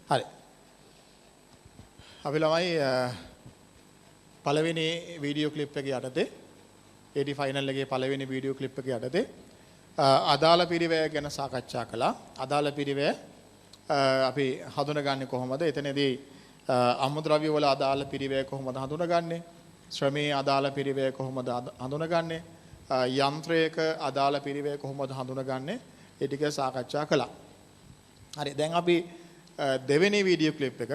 හරි. අපි ළමයි පළවෙනි වීඩියෝ ක්ලිප් එකේ යටතේ AD ෆයිනල් එකේ පළවෙනි වීඩියෝ ක්ලිප් එකේ යටතේ අදාළ පිරිවැය ගැන සාකච්ඡා කළා. අදාළ පිරිවැය අපි හඳුනගන්නේ කොහොමද? එතනදී අමුද්‍රව්‍ය වල අදාළ පිරිවැය කොහොමද හඳුනගන්නේ? ශ්‍රමයේ අදාළ පිරිවැය කොහොමද හඳුනගන්නේ? යන්ත්‍රයක අදාළ පිරිවැය කොහොමද හඳුනගන්නේ? ඒ ටික සාකච්ඡා කළා. හරි. දැන් අපි දෙවෙනි වීඩියෝ ක්ලිප් එක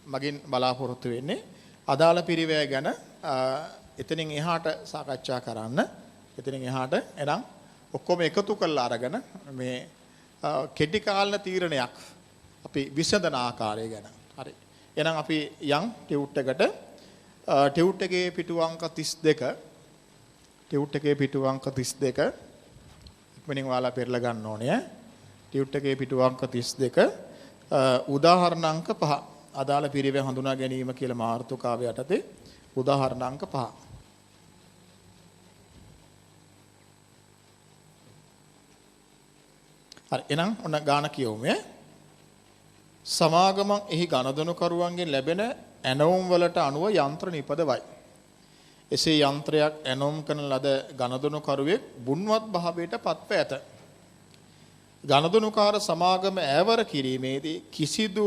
මගින් බලාපොරොත්තු වෙන්නේ අදාළ පිරිවැය ගැන එතනින් එහාට සාකච්ඡා කරන්න. එතනින් එහාට එනම් ඔක්කොම එකතු කරලා අරගෙන මේ කෙටි කාලන තීරණයක් අපි විසඳන ආකාරය ගැන. හරි. එහෙනම් අපි යම් ටියුට් එකට ටියුට් එකේ පිටු අංක 32 ටියුට් එකේ පිටු අංක 32 ඉක්මනින් ඔයාලා පෙරලා ගන්න ඕනේ. ටියුට් එකේ පිටු අංක 32 උදාහරණ අංක 5 අදාළ පිරිවැය හඳුනා ගැනීම කියලා මාතෘකාව යටතේ උදාහරණ අංක 5. හරි එහෙනම් ඔන්න ගාන කියවමු. සමාගමක් එහි ගණදෙනුකරුවන්ගෙන් ලැබෙන ඇනවුම් වලට අනුව යන්ත්‍ර නිපදවයි. එසේ යන්ත්‍රයක් ඇනවුම් කරන ලද ගණදෙනුකරුවෙක් බුන්වත් භාවයට පත්ව ඇත. ගණදෙනුකාර සමාගම ඈවර කිරීමේදී කිසිදු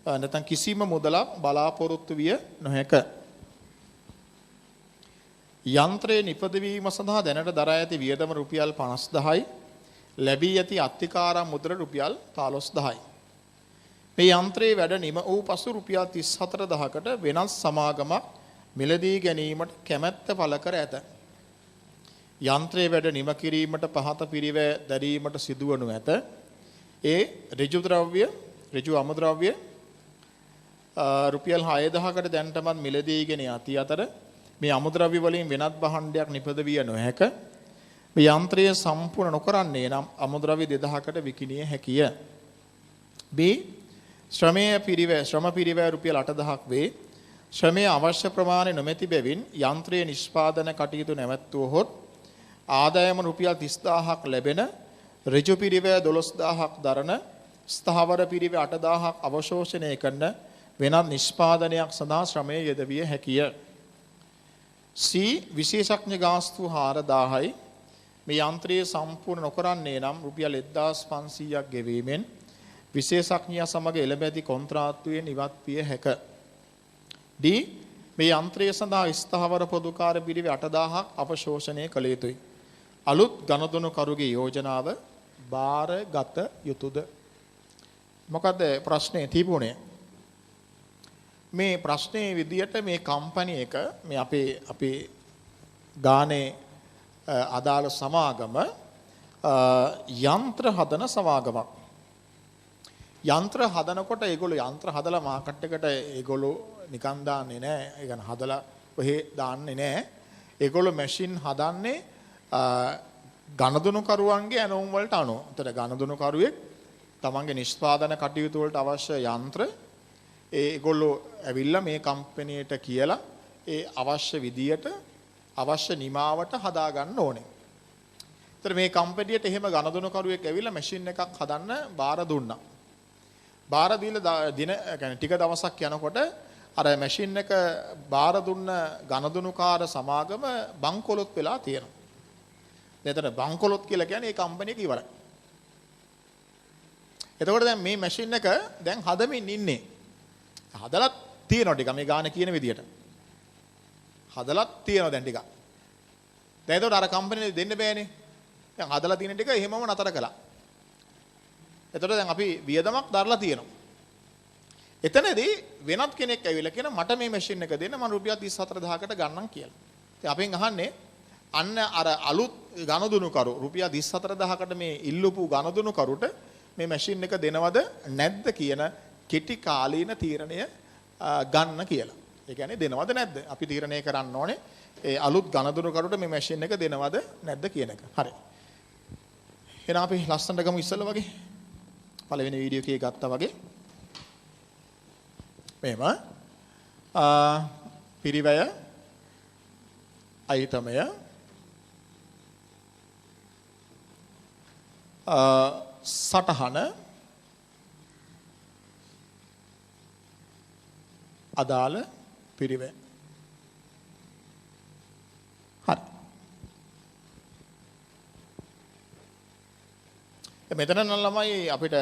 නැත්නම් කිසිම මුදලක් බලාපොරොත්තු විය නොහැක. යන්ත්‍රයේ නිපදවීම සඳහා දැනට දරා ඇති වියදම රුපියල් 50000යි. ලැබී ඇති අත්තිකාරම් මුදල රුපියල් 15000යි. මේ යන්ත්‍රයේ වැඩ නිම වූ පසු රුපියල් 34000කට වෙනස් සමාගමක් මිලදී ගැනීමට කැමැත්ත පළ කර ඇත. යන්ත්‍රයේ වැඩ නිම කිරීමට පහත පිරිවැය දැරීමට සිදුවනු ඇත. ඒ ඍජු අමුද්‍රව්‍ය රුපියල් 6000කට දැන්ටමත් මිලදීගෙන යති අතර මේ අමුද්‍රව්‍ය වලින් වෙනත් භාණ්ඩයක් නිපදවිය නොහැක. මේ යන්ත්‍රය සම්පූර්ණ නොකරන්නේ නම් අමුද්‍රව්‍ය 2000කට විකිණිය හැකිය. B ශ්‍රම පිරිවැය රුපියල් 8000ක් වේ. ශ්‍රමයේ අවශ්‍ය ප්‍රමාණය නොමැති බැවින් යන්ත්‍රයේ නිෂ්පාදන කටයුතු නැවැත්වුවහොත් ආදායම රුපියල් 30000ක් ලැබෙන ඍජු පිරිවැය 12000ක් දරන ස්ථාවර පිරිවැය 8000ක් අවශෝෂණය කරන වෙනත් නිෂ්පාදනයක් සඳහා ශ්‍රමය යෙදවිය හැකිය. C විශේෂඥ ගාස්තු 4000යි. මේ යන්ත්‍රයේ සම්පූර්ණ නොකරන්නේ නම් රුපියල් 1500ක් ගෙවීමෙන් විශේෂඥයා සමග එළඹැති කොන්ත්‍රාත්තුවෙන් ඉවත් විය හැක. D මේ යන්ත්‍රය සඳහා ස්ථාවර පොදුකාර පිරිවැය 8000ක් අපශෝෂණය කළ යුතුයි. අලුත් ගණදෙනුකරුගේ යෝජනාව බාරගත යුතුයද? මොකද ප්‍රශ්නේ තිබුණේ? මේ ප්‍රශ්නේ විදියට මේ කම්පැනි එක මේ අපේ ගානේ අදාළ සමාගම යන්ත්‍ර හදන සමාගමක්. යන්ත්‍ර හදනකොට ඒගොල්ලෝ යන්ත්‍ර හදලා මාකට් එකට ඒගොල්ලෝ නිකන් දාන්නේ නැහැ. ඒ කියන්නේ හදලා ඔහෙ දාන්නේ නැහැ. ඒගොල්ලෝ මැෂින් හදන්නේ ගණදෙනුකරුවන්ගේ ඇනවුම් වලට අනුව. ඒතර ගණදෙනුකරුවෙක් තමන්ගේ නිෂ්පාදන කටයුතු වලට අවශ්‍ය යන්ත්‍ර ඒගොල්ලෝ ඇවිල්ලා මේ කම්පැනියට කියලා ඒ අවශ්‍ය විදියට අවශ්‍ය නිමාවට හදා ගන්න ඕනේ. ඒතර මේ කම්පැනියට එහෙම ගණදෙනුකරුවෙක් ඇවිල්ලා මැෂින් එකක් හදන්න බාර දුන්නා. බාර දීලා දින يعني ටික දවසක් යනකොට අර මැෂින් එක බාර දුන්න ගණදෙනුකාර සමාගම බංකොලොත් වෙලා තියෙනවා. එතන බංකොලොත් කියලා කියන්නේ ඒ කම්පැනි එක ඉවරයි. එතකොට දැන් මේ මැෂින් එක දැන් හදමින් ඉන්නේ. හදලා තියෙනවා ටික මේ ගාන කියන විදියට. හදලා තියෙනවා දැන් ටික. දැන් එතකොට අර කම්පැනි දෙන්න බෑනේ. දැන් හදලා තියෙන ටික එහෙමම නතර කළා. එතකොට දැන් අපි වියදමක් දරලා තියෙනවා. එතනදී වෙනත් කෙනෙක් ඇවිල්ලා කියන මට මේ මැෂින් එක දෙන්න මම රුපියල් 34000කට ගන්නම් කියලා. ඉතින් අපෙන් අහන්නේ අන්න අර අලුත් ගණදෙනුකරු රුපියල් 24000කට මේ ඉල්ලුපු ගණදෙනුකරුට මේ මැෂින් එක දෙනවද නැද්ද කියන කෙටි කාලීන තීරණය ගන්න කියලා. ඒ කියන්නේ දෙනවද නැද්ද? අපි තීරණය කරන්න ඕනේ ඒ අලුත් ගණදෙනුකරුට මේ මැෂින් එක දෙනවද නැද්ද කියන එක. හරි. එහෙනම් අපි ලස්සනට ගමු ඉස්සෙල්ලා වගේ. පළවෙනි වීඩියෝ එකේ ගත්තා වගේ. මෙහෙම පිරිවැය අයිතමය සටහන අදාළ පිරිවැය. හරි. මෙතන නම් ළමයි අපිට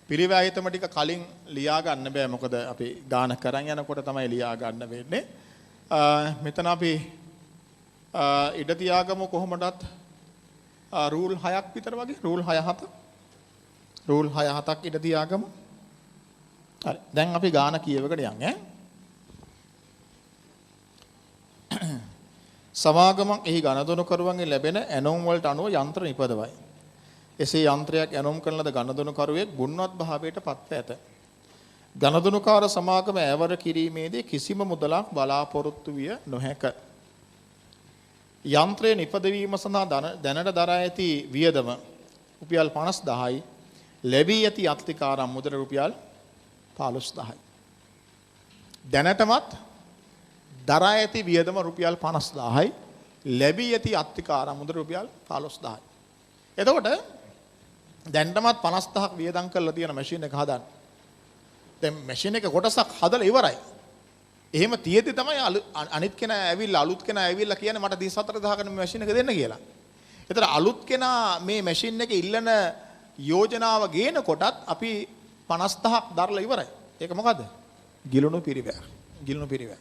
පිරිවැය අයිතම ටික කලින් ලියා ගන්න බෑ. මොකද අපි ගාන කරන් යනකොට තමයි ලියා ගන්න වෙන්නේ. මෙතන අපි ඉඩ තියාගමු කොහොමදත් රූල් 6ක් විතර වගේ. රූල් 6 7ක් ඉඩ තියාගමු. හරි. දැන් අපි ගාන කියවකට යන් ඈ. සමාගමක් එහි ගණදොනු කරුවන්ගෙන් ලැබෙන ඇනෝම් වලට අනුව යන්ත්‍ර නිපදවයි. එසේ යන්ත්‍රයක් ඇනෝම් කරන ලද ගණදොනු කරුවෙක් ගුණවත් භාවයට පත්ව ඇත. ගණදොනුකාර සමාගම ඇවර කිරීමේදී කිසිම මුදලක් බලාපොරොත්තු විය නොහැක. යන්ත්‍රය නිපදවීම සඳහා දැනට දරා ඇති වියදම රුපියල් 50000යි. ලැබී ඇති අත්තිකාරම් මුදල රුපියල් 15000යි. දැනටමත් දරා ඇති වියදම රුපියල් 50000යි. ලැබී ඇති අත්තිකාරම් මුදල රුපියල් 15000යි. එතකොට දැනටමත් 50000ක් වියදම් කරලා තියෙන මැෂින් එක හදන්න. දැන් මැෂින් එක කොටසක් හදලා ඉවරයි. එහෙම තියෙද්දි තමයි අනිත් කෙනා ඇවිල්ලා අලුත් කෙනා ඇවිල්ලා කියන්නේ මට 34000කට මේ මැෂින් එක දෙන්න කියලා. ඒතර අලුත් කෙනා මේ මැෂින් එක ඉල්ලන යෝජනාව ගේනකොටත් අපි 50000ක් දරලා ඉවරයි. ඒක මොකද්ද? ගිලුණු පිරිවැය. ගිලුණු පිරිවැය.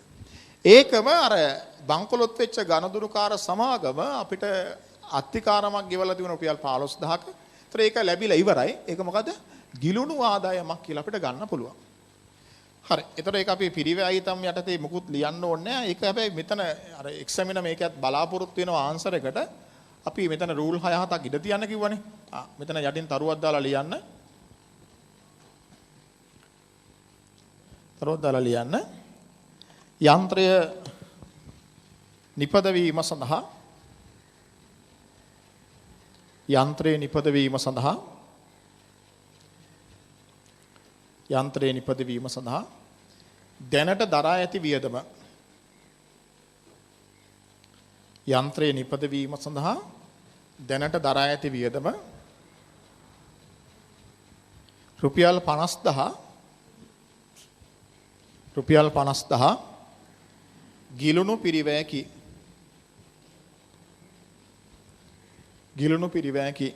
ඒකම අර බංකොලොත් වෙච්ච ගණදුරුකාර සමාගම අපිට අත්තිකාරමක් ගෙවලා තිබුණ රුපියල් 15000ක. ඒතර ඒක ලැබිලා ඉවරයි. ඒක මොකද? ගිලුණු ආදායමක් කියලා අපිට ගන්න පුළුවන්. හරි. ඒතර ඒක අපි පිරිවැය අයිතම් යටතේ මුකුත් ලියන්න ඕනේ නැහැ. ඒක හැබැයි මෙතන අර එක්සැමිනර් මේකත් බලාපොරොත්තු වෙන ආන්සර් එකට අපි මෙතන රූල් 6 7ක් ඉඳ තියන්න කිව්වනේ. මෙතන යටින් තරුවක් දාලා ලියන්න. තරුවක් දාලා ලියන්න. යන්ත්‍රය නිපදවීම සඳහා යන්ත්‍රයේ නිපදවීම සඳහා දැනට දරා ඇති වියදම යන්ත්‍රයේ නිපදවීම සඳහා දැනට දරා ඇති වියදම රුපියල් 50000 ගිලුණු පිරිවැයකි.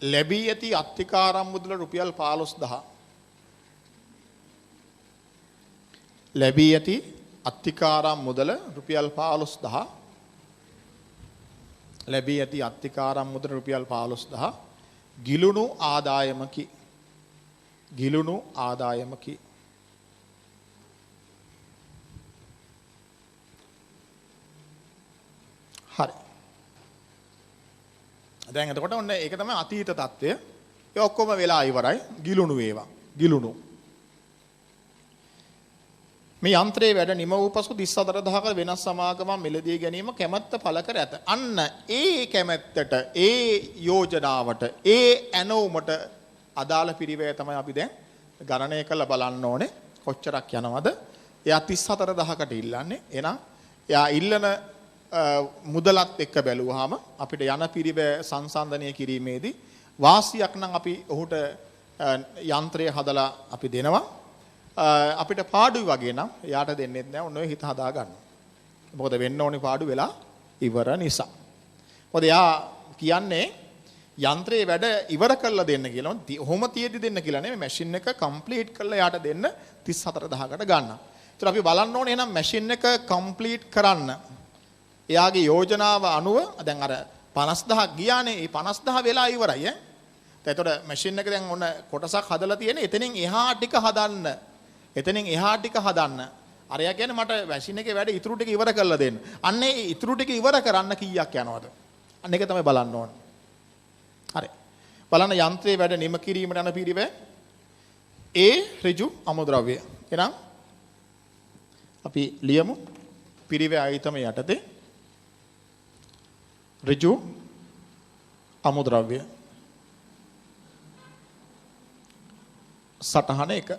ලැබී ඇති අත්තිකාරම් මුදල රුපියල් 15000. ලැබී ඇති අත්තිකාරම් මුදල රුපියල් 15000. ලැබී ඇති අත්තිකාරම් මුදල රුපියල් 15000 ගිලුණු ආදායමකි. හරි. දැන් එතකොට ඔන්න ඒක තමයි අතීත తත්වය. ඒ ඔක්කොම වෙලා ඉවරයි. ගිලුණු ඒවා. ගිලුණු. මේ යන්ත්‍රයේ වැඩ නිම වූ පසු 34000ක වෙනස් සමාගමක් මිලදී ගැනීම කැමැත්ත පළ කර ඇත. අන්න ඒ කැමැත්තට, ඒ යෝජනාවට, ඒ ඇනෝමට අදාළ පිරිවැය තමයි අපි දැන් ගණනය කරලා බලන්න ඕනේ. කොච්චරක් යනවද? එයා 34000කට ඉල්ලන්නේ. එහෙනම් එයා ඉල්ලන මුදලත් එක්ක බැලුවාම අපිට යන පිරිවැය සංසන්දනය කිරීමේදී වාසියක් නම් අපි ඔහුට යන්ත්‍රය හදලා අපි දෙනවා. අපිට පාඩුයි වගේ නම් එයාට දෙන්නෙත් නැහැ. ඔන්න ඔය හිත හදා ගන්න. මොකද වෙන්න ඕනේ පාඩු වෙලා ඉවර නිසා. මොකද එයා කියන්නේ යන්ත්‍රයේ වැඩ ඉවර කරලා දෙන්න කියලා. ඔහොම තියෙදි දෙන්න කියලා නෙමෙයි. මැෂින් එක කම්ප්ලීට් කරලා එයාට දෙන්න 34000කට ගන්න. ඒතර අපි බලන්න ඕනේ එහෙනම් මැෂින් එක කම්ප්ලීට් කරන්න. එයාගේ යෝජනාව අනුව දැන් අර 50000ක් ගියානේ. ඒ 50000 වෙලා ඉවරයි ඈ. එතකොට මැෂින් එක දැන් ඔන්න කොටසක් හදලා තියෙන්නේ. එතනින් එහා ටික හදන්න. අරයා කියන්නේ මට මැෂින් එකේ වැඩ ඉතුරු ටික ඉවර කරලා දෙන්න. අන්න ඒ ඉතුරු ටික ඉවර කරන්න කීයක් යනවද? අන්න ඒක තමයි බලන්න ඕන. හරි. බලන්න යන්ත්‍රයේ වැඩ නිම කිරීමට යන පිරිවැය ඒ ඍජු අමුද්‍රව්‍ය. එහෙනම් අපි ලියමු පිරිවැය ආයතම යටතේ ඍජු අමුද්‍රව්‍ය සටහන 1.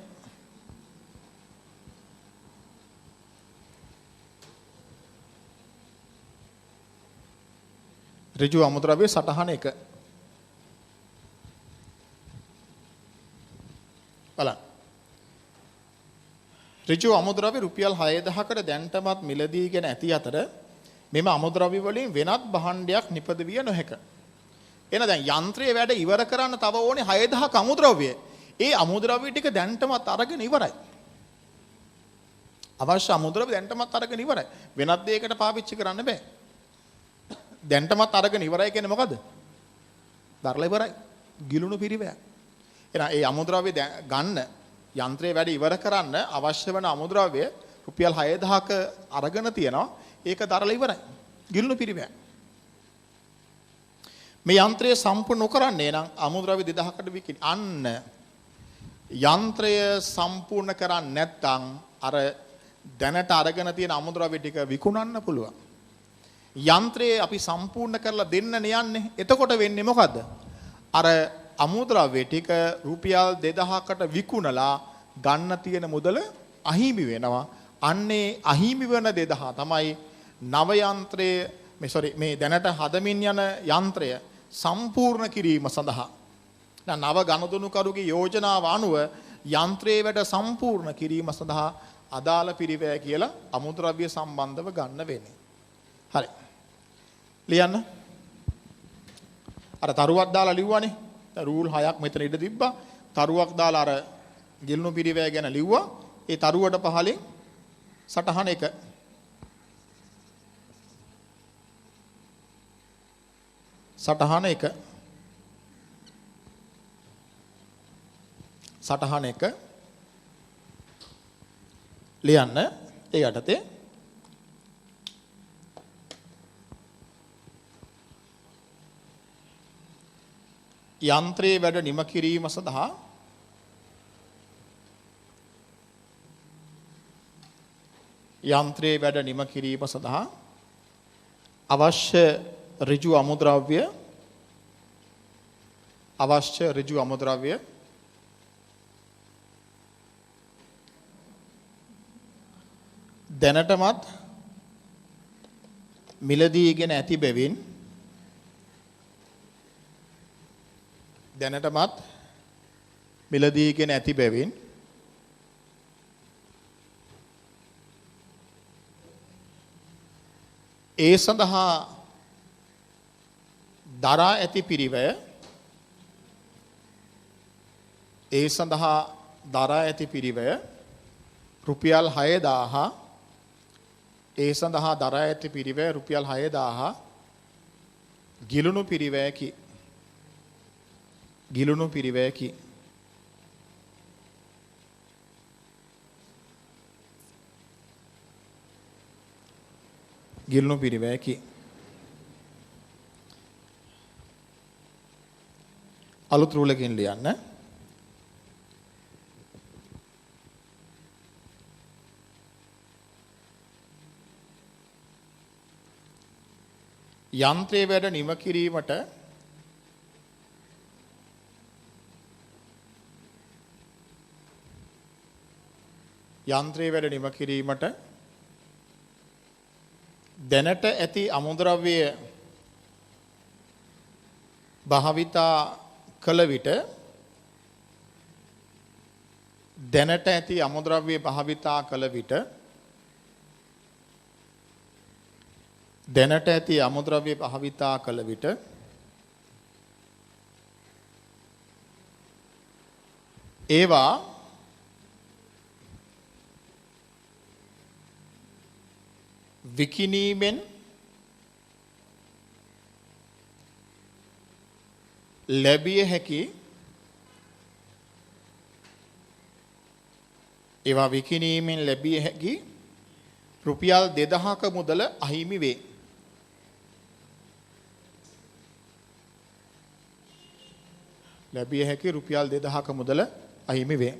ඍජු අමුද්‍රව්‍ය සටහන 1. බලන්න. ඍජු අමුද්‍රව්‍ය රුපියල් 6000කට දැන්ටමත් මිලදීගෙන ඇති අතර මෙම අමුද්‍රව්‍ය වලින් වෙනත් භාණ්ඩයක් නිපදවිය නොහැක. එන දැන් යන්ත්‍රයේ වැඩ ඉවර කරන්න තව ඕනේ 6000ක අමුද්‍රව්‍ය. ඒ අමුද්‍රව්‍ය ටික දැන්ටමත් අරගෙන ඉවරයි. අවශ්‍ය අමුද්‍රව්‍ය දැන්ටමත් අරගෙන ඉවරයි. වෙනත් දෙයකට පාවිච්චි කරන්න බෑ. දැන්ටමත් අරගෙන ඉවරයි කියන්නේ මොකද? දරලා ඉවරයි. ගිලුණු පිරිවැය. එහෙනම් ඒ අමුද්‍රව්‍ය ගන්න යන්ත්‍රයේ වැඩ ඉවර කරන්න අවශ්‍ය වෙන අමුද්‍රව්‍ය රුපියල් 6000ක අරගෙන තියෙනවා. ඒක දරලා ඉවරයි. ගිලුණු පිරිවැය. මේ යන්ත්‍රය සම්පූර්ණ නොකරන්නේ නම් අමුද්‍රව්‍ය 2000කට විකිණි. අන්න යන්ත්‍රය සම්පූර්ණ කරන්නේ නැත්නම් අර දැනට අරගෙන තියෙන අමුද්‍රව්‍ය ටික විකුණන්න පුළුවන්. යන්ත්‍රයේ අපි සම්පූර්ණ කරලා දෙන්න යන්නේ. එතකොට වෙන්නේ මොකද්ද? අර අමුද්‍රව්‍ය ටික රුපියල් 2000කට විකුණලා ගන්න තියෙන මුදල අහිමි වෙනවා. අන්නේ අහිමි වෙන 2000 තමයි නව යන්ත්‍රයේ මේ දැනට හදමින් යන යන්ත්‍රය සම්පූර්ණ කිරීම සඳහා නව ගනුදෙනුකරුගේ යෝජනාව අනුව යන්ත්‍රයේ වැඩ සම්පූර්ණ කිරීම සඳහා අදාළ පිරිවැය කියලා අමුද්‍රව්‍ය සම්බන්ධව ගන්න වෙන්නේ. හරි. ලියන්න. අර තරුවක් දාලා ලිව්වනේ. රූල් 6ක් මෙතන ඉඳ තිබ්බා. තරුවක් දාලා අර ගිලුණු පිරිවැය ගැන ලිව්වා. ඒ තරුවට පහලින් සටහන 1. සටහන 1. සටහන 1 ලියන්න. ඒ යටතේ යන්ත්‍රයේ වැඩ නිම කිරීම සඳහා අවශ්‍ය ඍජු අමුද්‍රව්‍ය දැනටමත් මිලදීගෙන ඇති බැවින් ඒ සඳහා දරා ඇති පිරිවැය රුපියල් 6000 ගිලුණු පිරිවැයකි. අලුත් රූලකින් ලියන්න. යන්ත්‍රයේ වැඩ නිම කිරීමට දැනට ඇති අමුද්‍රව්‍ය භාවිතා කළ විට ඒවා විකිණීමෙන් ලැබිය හැකි රුපියල් 2000ක මුදල අහිමි වේ.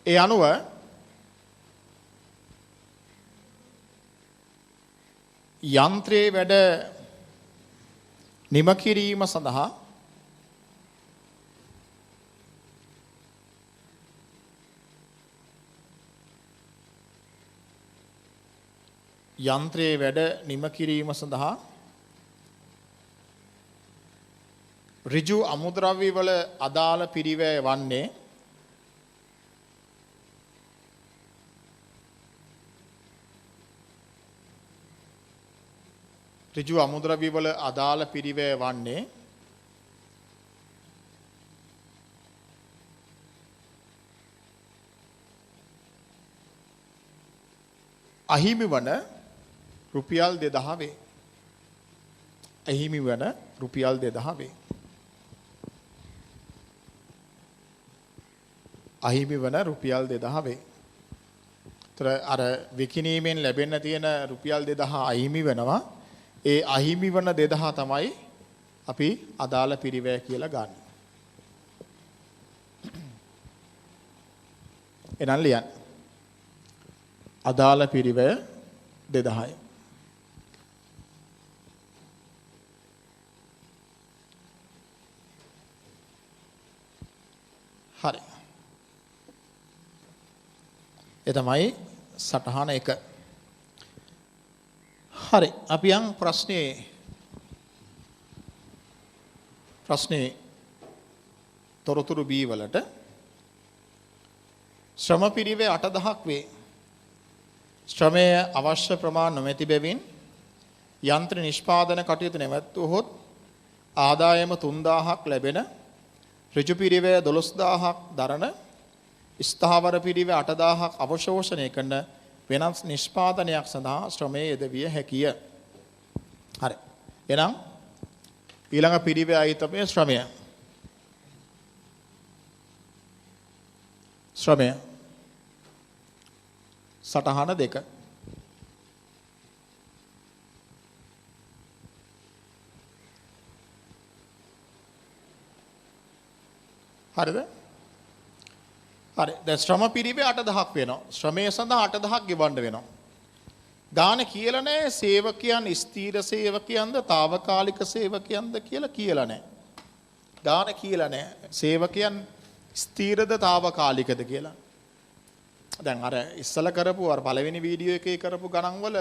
ඒ අනුව යන්ත්‍රයේ වැඩ නිම කිරීම සඳහා යන්ත්‍රයේ වැඩ නිම කිරීම සඳහා ඍජු අමුද්‍රව්‍ය වල අදාළ පිරිවැය වන්නේ ඍජු අමුද්‍රව්‍ය වල අදාළ පිරිවැය වන්නේ අහිමි වන රුපියල් 2000 වේ. අහිමි වන රුපියල් 2000 වේ. අහිමි වන රුපියල් 2000 වේ. ତර අර විකිණීමෙන් ලැබෙන්න තියෙන රුපියල් 2000 අහිමි වෙනවා. ඒ අහිමි වන 2000 තමයි අපි අදාළ පිරිවැය කියලා ගන්න. එනන් ලියන්න. අදාළ පිරිවැය 2000යි. හරි. ඒ තමයි සටහන 1. හරි. අපි යන් ප්‍රශ්නේ තොරතුරු B වලට ශ්‍රම පිරිවැය 8000ක් වේ. ශ්‍රමය අවශ්‍ය ප්‍රමාණ නොමැති බැවින් යන්ත්‍ර නිෂ්පාදන කටයුතු නැවැත්වුවහොත් ආදායම 3000ක් ලැබෙන ඍජු පිරිවැය 12000ක් දරන ස්ථාවර පිරිවැය 8000ක් අවශෝෂණය කරන වෙනස් නිෂ්පාදනයක් සඳහා ශ්‍රමයේ යෙදවිය හැකිය. හරි. එහෙනම් ඊළඟ පිරිවැයයි තමයි ශ්‍රමය. සටහන 2. හරිද? හරි. දැන් ශ්‍රම පිරිවැය 8000ක් වෙනවා. ශ්‍රමය සඳහා 8000ක් ගෙවන්න වෙනවා. ගාන කියලා නැහැ සේවකයන් ස්ථීර සේවකයන්ද తాවකාලික සේවකයන්ද කියලා නැහැ. ගාන කියලා නැහැ. සේවකයන් ස්ථීරද తాවකාලිකද කියලා. දැන් අර ඉස්සල කරපු අර පළවෙනි වීඩියෝ එකේ කරපු ගණන් වල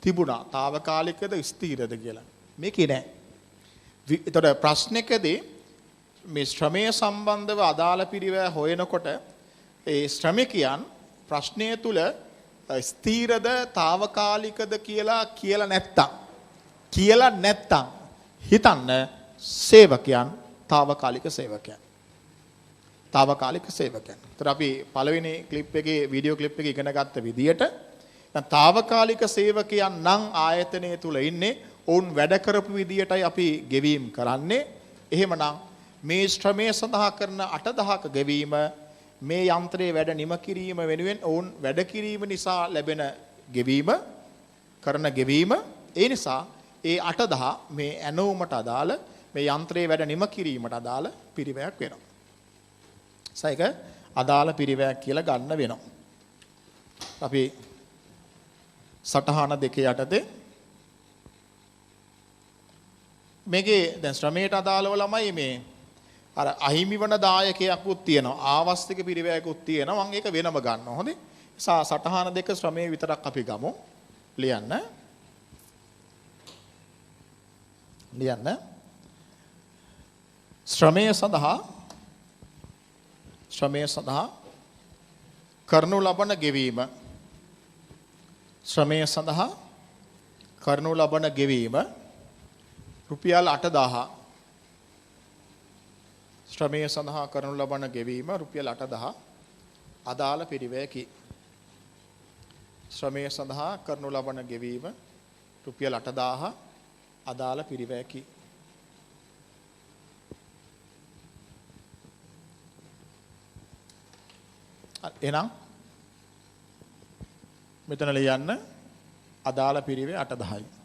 තිබුණා తాවකාලිකද ස්ථීරද කියලා. මේකේ නැහැ. ඒතර ප්‍රශ්නකදී මේ ශ්‍රමය සම්බන්ධව අදාළ පිරිවැය හොයනකොට ඒ ශ්‍රමිකයන් ප්‍රශ්නය තුල ස්ථීරද తాවකාලිකද කියලා නැත්තම් හිතන්න සේවකයන් తాවකාලික සේවකයන්. ඒතර අපි පළවෙනි ක්ලිප් එකේ වීඩියෝ ක්ලිප් එකේ ඉගෙන ගත්ත විදියට දැන් తాවකාලික සේවකයන් නම් ආයතනය තුල ඉන්නේ ඔවුන් වැඩ කරපු විදියටයි අපි ගෙවීම් කරන්නේ. එහෙමනම් මේ ශ්‍රමය සඳහා කරන 8000ක ගෙවීම මේ යන්ත්‍රයේ වැඩ නිම කිරීම වෙනුවෙන් ඔවුන් වැඩ කිරීම නිසා ලැබෙන ගෙවීම ඒ නිසා ඒ 8000 මේ ඇනෝමට අදාළ මේ යන්ත්‍රයේ වැඩ නිම කිරීමට අදාළ පිරිවැයක් වෙනවා. ඒක අදාළ පිරිවැයක් කියලා ගන්න වෙනවා. අපි සටහන 2 යටතේ මේකේ දැන් ශ්‍රමයට අදාළව ළමයි මේ අර අහිමි වන දායකයක්කුත් තියෙනවා ආවස්තික පිරිවැයකුත් තියෙනවා මම ඒක වෙනම ගන්නවා හොඳේ සටහන 2 ශ්‍රමයේ විතරක් අපි ගමු ලියන්න ශ්‍රමය සඳහා කරනු ලබන ගෙවීම රුපියල් 8000 ශ්‍රමය සඳහා කරනු ලබන ගෙවීම රුපියල් 8000 අදාළ පිරිවැයකි. ශ්‍රමය සඳහා කරනු ලබන ගෙවීම රුපියල් 8000 අදාළ පිරිවැයකි. එහෙනම් මෙතන ලියන්න අදාළ පිරිවැය 8000යි.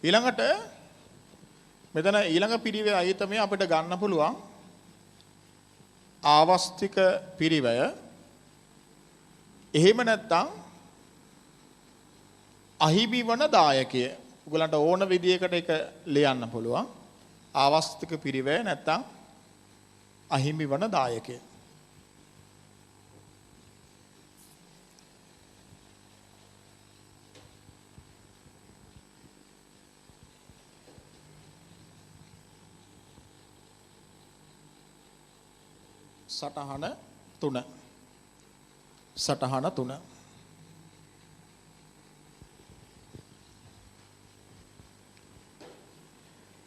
ඊළඟට මෙතන ඊළඟ පිරිවැය අයිතමේ අපිට ගන්න පුළුවන් ආවස්තික පිරිවැය. එහෙම නැත්නම් අහිමි වන දායකය. ඔයගලන්ට ඕන විදියකට ඒක ලියන්න පුළුවන්. ආවස්තික පිරිවැය නැත්තම් අහිමි වන දායකය. සටහන 3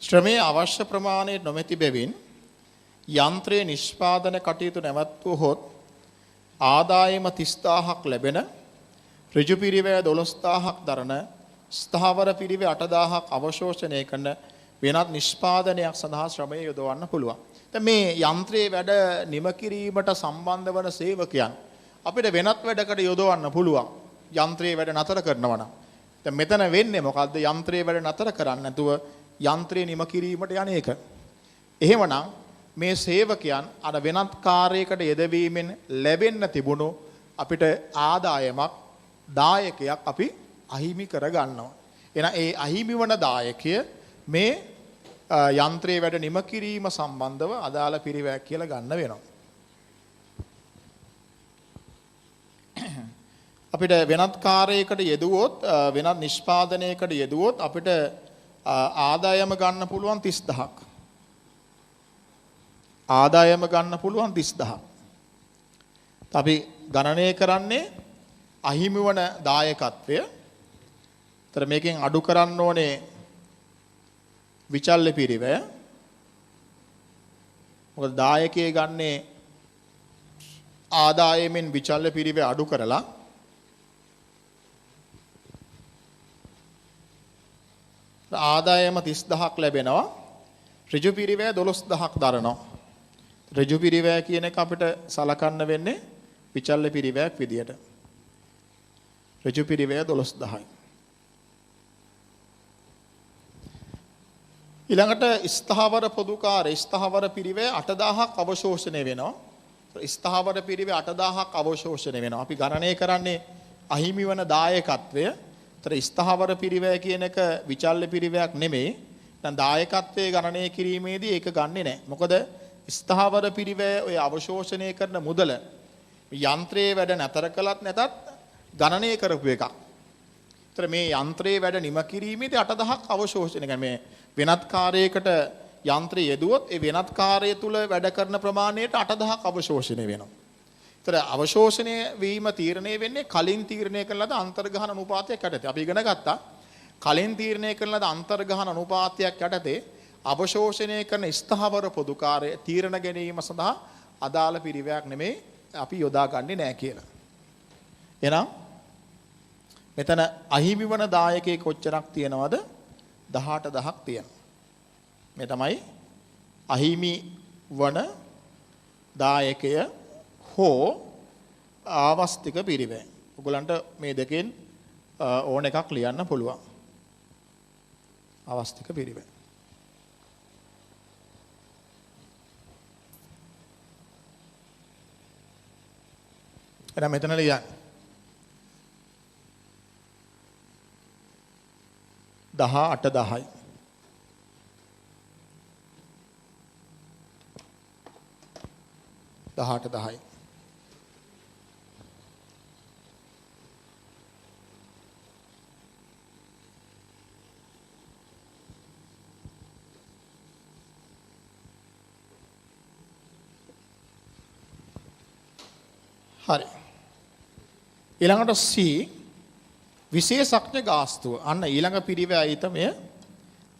ශ්‍රමයේ අවශ්‍ය ප්‍රමාණයට නොමැති බැවින් යන්ත්‍රයේ නිෂ්පාදන කටයුතු නැවැත්වුවහොත් ආදායම 30000ක් ලැබෙන ඍජු පිරිවැය 12000ක් දරන ස්ථාවර පිරිවැය 8000ක් අවශෝෂණය කරන වෙනත් නිෂ්පාදනයක් සඳහා ශ්‍රමය යොදවන්න පුළුවන්. දැන් මේ යන්ත්‍රයේ වැඩ නිම කිරීමට සම්බන්ධ වන සේවකයන් අපිට වෙනත් වැඩකට යොදවන්න පුළුවන්. යන්ත්‍රයේ වැඩ නතර කරනවා නම්. දැන් මෙතන වෙන්නේ මොකද්ද? යන්ත්‍රයේ වැඩ නතර කරන්නේ නැතුව යන්ත්‍රය නිම කිරීමට යන එක. එහෙමනම් මේ සේවකයන් අර වෙනත් කාර්යයකට යෙදවීමෙන් ලැබෙන්න තිබුණු අපිට ආදායමක් දායකයක් අපි අහිමි කර ගන්නවා. එහෙනම් ඒ අහිමි වන දායකය මේ යන්ත්‍රයේ වැඩ නිම කිරීම සම්බන්ධව අදාළ පිරිවැයක් කියලා ගන්න වෙනවා. අපිට වෙනත් කාර්යයකට යෙදුවොත් වෙනත් නිෂ්පාදනයකට යෙදුවොත් අපිට ආදායම ගන්න පුළුවන් 30000ක්. ආදායම ගන්න පුළුවන් 30000ක්. අපි ගණනය කරන්නේ අහිමි වන දායකත්වය. ତර මේකෙන් අඩු කරන්න ඕනේ විචල්්‍ය පිරිවැය. මොකද දායකයේ ගන්නේ ආදායමෙන් විචල්්‍ය පිරිවැය අඩු කරලා ආදායම 30000ක් ලැබෙනවා. ඍජු පිරිවැය 12000ක් දරනවා. ඍජු පිරිවැය කියන එක අපිට සලකන්න වෙන්නේ විචල්්‍ය පිරිවැයක් විදියට. ඍජු පිරිවැය 12000යි. ඊළඟට ස්ථාවර පොදුකාර ස්ථාවර පිරිවැය 8000ක් අවශෝෂණය වෙනවා. ස්ථාවර පිරිවැය 8000ක් අවශෝෂණය වෙනවා. අපි ගණනය කරන්නේ අහිමි වන දායකත්වය. තර ස්ථාවර පිරිවැය කියන එක විචල්්‍ය පිරිවැයක් නෙමෙයි. දැන් දායකත්වයේ ගණනය කිරීමේදී ඒක ගන්නෙ නැහැ. මොකද ස්ථාවර පිරිවැය ඔය අවශෝෂණය කරන මුදල යන්ත්‍රයේ වැඩ නැතර කළත් නැතත් ගණනය කරපු එකක්. ඒතර මේ යන්ත්‍රයේ වැඩ නිම කිරීමේදී 8000ක් අවශෝෂණය කරන මේ වෙනත් කාර්යයකට යන්ත්‍රය යෙදුවොත් ඒ වෙනත් කාර්යය තුල වැඩ කරන ප්‍රමාණයට 8000ක් අවශෝෂණය වෙනවා. ඒතර අවශෝෂණය වීම තීරණය වෙන්නේ කලින් තීරණය කරන ලද අන්තර්ගහන අනුපාතයක් යටතේ. අපි ඉගෙන ගත්තා කලින් තීරණය කරන ලද අන්තර්ගහන අනුපාතයක් යටතේ අවශෝෂණය කරන ස්ථාවර පොදු කාර්ය තීරණ ගැනීම සඳහා අදාළ පිරිවැයක් නෙමෙයි අපි යොදාගන්නේ නැහැ කියලා. එහෙනම් මෙතන අහිමි වන දායකයෙක් කොච්චරක් තියෙනවද? 18000ක් තියෙනවා. මේ තමයි අහිමි වන දායකය හෝ ආවස්තික පිරිවැය. ඔයගලන්ට මේ දෙකෙන් ඕන එකක් ලියන්න පුළුවන්. ආවස්තික පිරිවැය. එහෙනම් මෙතන ලියන්න. 18000යි. හරි. ඊළඟට C විශේෂඥ ගාස්තුව. අන්න ඊළඟ පිරිවැය ඊතමය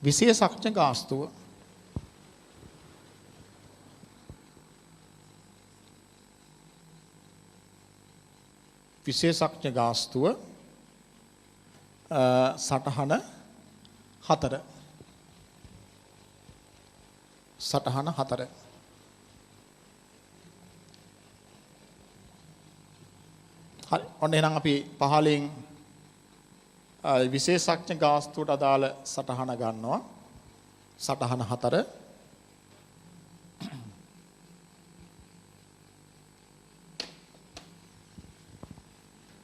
විශේෂඥ ගාස්තුව. විශේෂඥ ගාස්තුව සටහන 4. සටහන 4. හරි. ඔන්න එහෙනම් අපි පහලින් විශේෂඥ ගාස්තුවට අදාළ සටහන ගන්නවා. සටහන 4.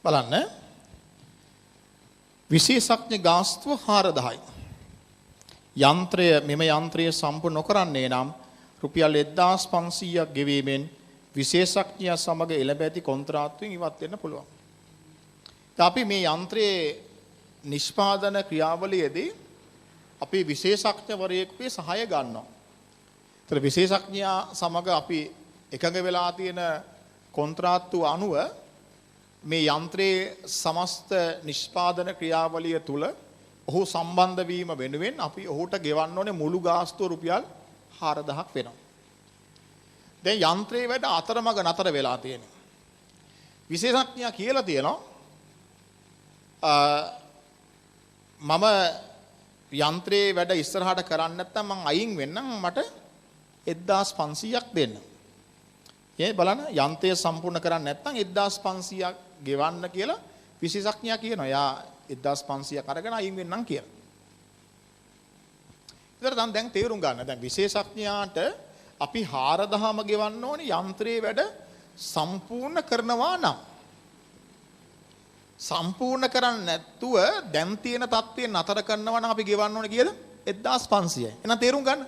බලන්න. විශේෂඥ ගාස්තුව 4000යි. යන්ත්‍රය මෙම යන්ත්‍රය සම්පූර්ණ නොකරන්නේ නම් රුපියල් 1500ක් ගෙවීමෙන් විශේෂඥයා සමග එළඹ ඇති කොන්ත්‍රාත්තුවෙන් ඉවත් වෙන්න පුළුවන්. අපි මේ යන්ත්‍රයේ නිෂ්පාදන ක්‍රියාවලියේදී අපි විශේෂඥවරයෙකුගේ සහාය ගන්නවා. ඒතර විශේෂඥයා සමග අපි එකඟ වෙලා තියෙන කොන්ත්‍රාත්තුව අනුව මේ යන්ත්‍රයේ සමස්ත නිෂ්පාදන ක්‍රියාවලිය තුල ඔහු සම්බන්ධ වීම වෙනුවෙන් අපි ඔහුට ගෙවන්න ඕනේ මුළු ගාස්තුව රුපියල් 4000ක් වෙනවා. දැන් යන්ත්‍රයේ වැඩ අතරමඟ නතර වෙලා තියෙනවා. විශේෂඥයා කියලා තියෙනවා මම යන්ත්‍රයේ වැඩ ඉස්සරහට කරන්නේ නැත්නම් මං අයින් වෙන්නම් මට 1500ක් දෙන්න. ඒ බලන්න යන්ත්‍රය සම්පූර්ණ කරන්නේ නැත්නම් 1500ක් ගෙවන්න කියලා විශේෂඥයා කියනවා. යා 1500ක් අරගෙන අයින් වෙන්නම් කියලා. ඒතර දැන් තේරුම් ගන්න. දැන් විශේෂඥයාට අපි 4000ම ගෙවන්න ඕනේ යන්ත්‍රයේ වැඩ සම්පූර්ණ කරනවා නම්. සම්පූර්ණ කරන්නේ නැතුව දැන් තියෙන තත්ත්වයෙන් නතර කරනවා නම් අපි ගෙවන්න ඕනේ කියලා 1500යි. එහෙනම් තේරුම් ගන්න.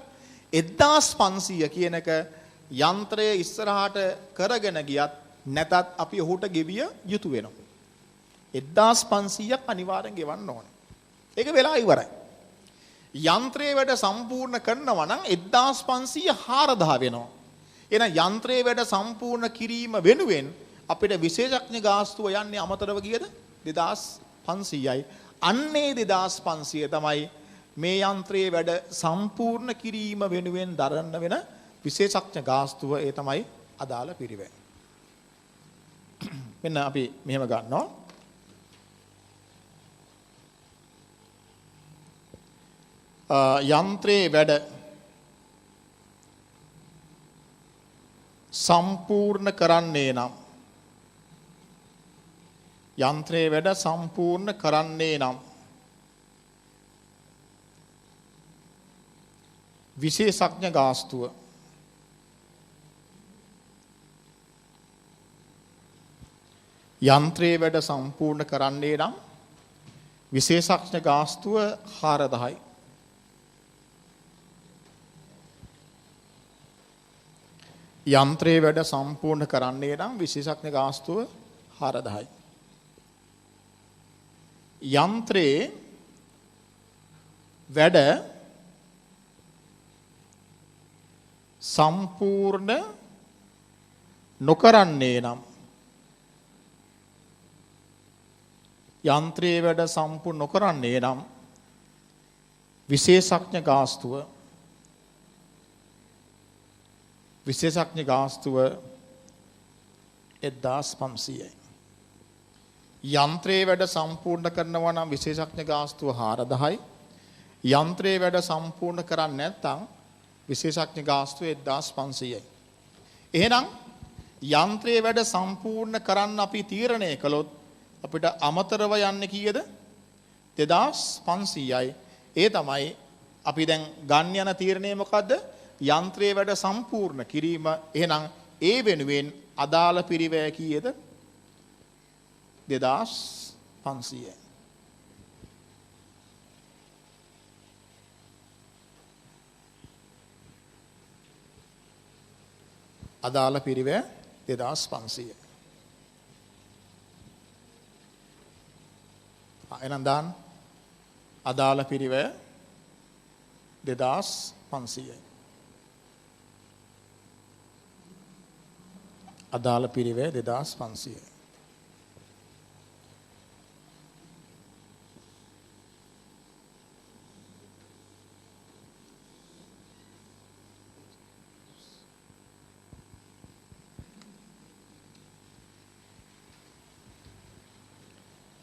1500 කියන එක යන්ත්‍රය ඉස්සරහට කරගෙන ගියත් නැතත් අපි ඔහුට ගෙවිය යුතු වෙනවා. 1500ක් අනිවාර්යෙන් ගෙවන්න ඕනේ. ඒක වෙලා ඉවරයි. යන්ත්‍රයේ වැඩ සම්පූර්ණ කරනවා නම් 1500 4000 වෙනවා. එහෙනම් යන්ත්‍රයේ වැඩ සම්පූර්ණ කිරීම වෙනුවෙන් අපිට විශේෂඥ ගාස්තුව යන්නේ අමතරව කීයද? 2500යි. අන්නේ 2500 තමයි මේ යන්ත්‍රයේ වැඩ සම්පූර්ණ කිරීම වෙනුවෙන් දරන්න වෙන විශේෂඥ ගාස්තුව. ඒ තමයි අදාළ පිරිවැය. මෙන්න අපි මෙහෙම ගන්නවා. යන්ත්‍රයේ වැඩ සම්පූර්ණ කරන්නේ නම් යන්ත්‍රයේ වැඩ සම්පූර්ණ කරන්නේ නම් විශේෂඥ ගාස්තුව යන්ත්‍රයේ වැඩ සම්පූර්ණ කරන්නේ නම් විශේෂඥ ගාස්තුව 4000යි. යන්ත්‍රයේ වැඩ සම්පූර්ණ කරන්නේ නම් විශේෂඥ ගාස්තුව 4000යි. යන්ත්‍රයේ වැඩ සම්පූර්ණ නොකරන්නේ නම් යන්ත්‍රයේ වැඩ සම්පූර්ණ නොකරන්නේ නම් විශේෂඥ ගාස්තුව 1500යි. යන්ත්‍රයේ වැඩ සම්පූර්ණ කරනවා නම් විශේෂඥ ගාස්තුව 4000යි. යන්ත්‍රයේ වැඩ සම්පූර්ණ කරන්නේ නැත්නම් විශේෂඥ ගාස්තුව 1500යි. එහෙනම් යන්ත්‍රයේ වැඩ සම්පූර්ණ කරන්න අපි තීරණය කළොත් අපිට අමතරව යන්නේ කීයද? 2500යි. ඒ තමයි අපි දැන් ගන්න යන තීරණය මොකද්ද? යන්ත්‍රයේ වැඩ සම්පූර්ණ කිරීම. එහෙනම් ඒ වෙනුවෙන් අදාළ පිරිවැය කීයද? 2500යි. අදාළ පිරිවැය 2500යි. එහෙනම් දාන්න අදාළ පිරිවැය 2500යි. අදාළ පිරිවැය 2500යි.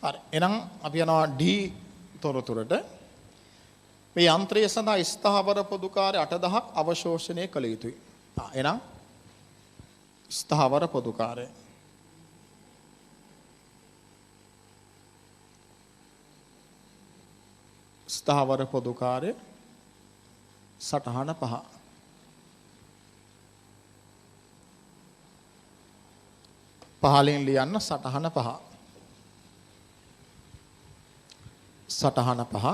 හරි. එහෙනම් අපි යනවා D තොරතුරට. මේ යන්ත්‍රය සඳහා ස්ථාවර පොදු කාර්ය 8000ක් අවශෝෂණය කළ යුතුයි. එහෙනම් ස්ථාවර පොදු කාර්ය ස්ථාවර පොදු කාර්ය සටහන 5. පහලින් ලියන්න සටහන 5. සටහන පහ.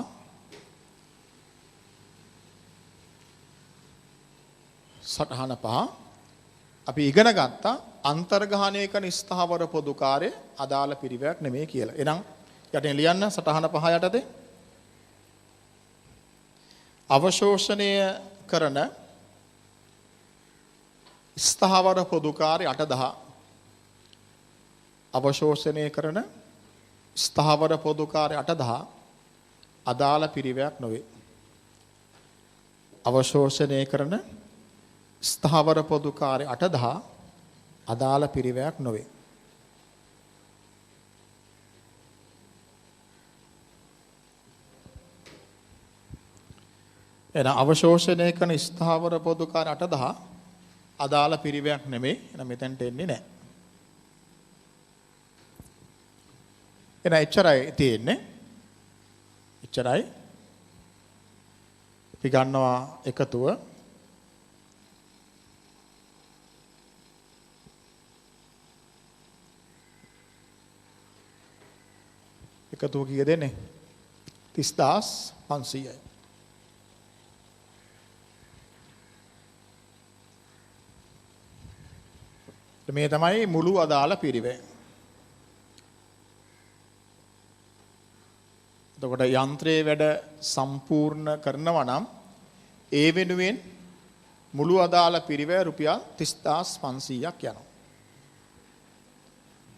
සටහන පහ අපි ඉගෙන ගත්තා අන්තර්ගහණය කරන ස්ථාවර පොදු කාර්ය අදාළ පිරිවැයක් නෙමෙයි කියලා. එහෙනම් යටින් ලියන්න සටහන පහ යටතේ අවශෝෂණය කරන ස්ථාවර පොදු කාර්ය 810 අවශෝෂණය කරන ස්ථාවර පොදු කාර්ය 810 අදාළ පිරිවැයක් නොවේ. අවශෝෂණය කරන ස්ථාවර පොදු කාර්ය 810 අදාළ පිරිවැයක් නොවේ. එන අවශෝෂණය කරන ස්ථාවර පොදු කාර්ය 810 අදාළ පිරිවැයක් නෙමෙයි. එහෙනම් මෙතෙන්ට එන්නේ නැහැ. එන එච්චරයි තියෙන්නේ. එච්චරයි. අපි ගන්නවා එකතුව. එකතුව කීය දෙන්නේ? 30500යි. මේ තමයි මුළු අදාළ පිරිවැය. එතකොට යන්ත්‍රයේ වැඩ සම්පූර්ණ කරනවා නම් ඒ වෙනුවෙන් මුළු අදාළ පිරිවැය රුපියල් 30500ක් යනවා.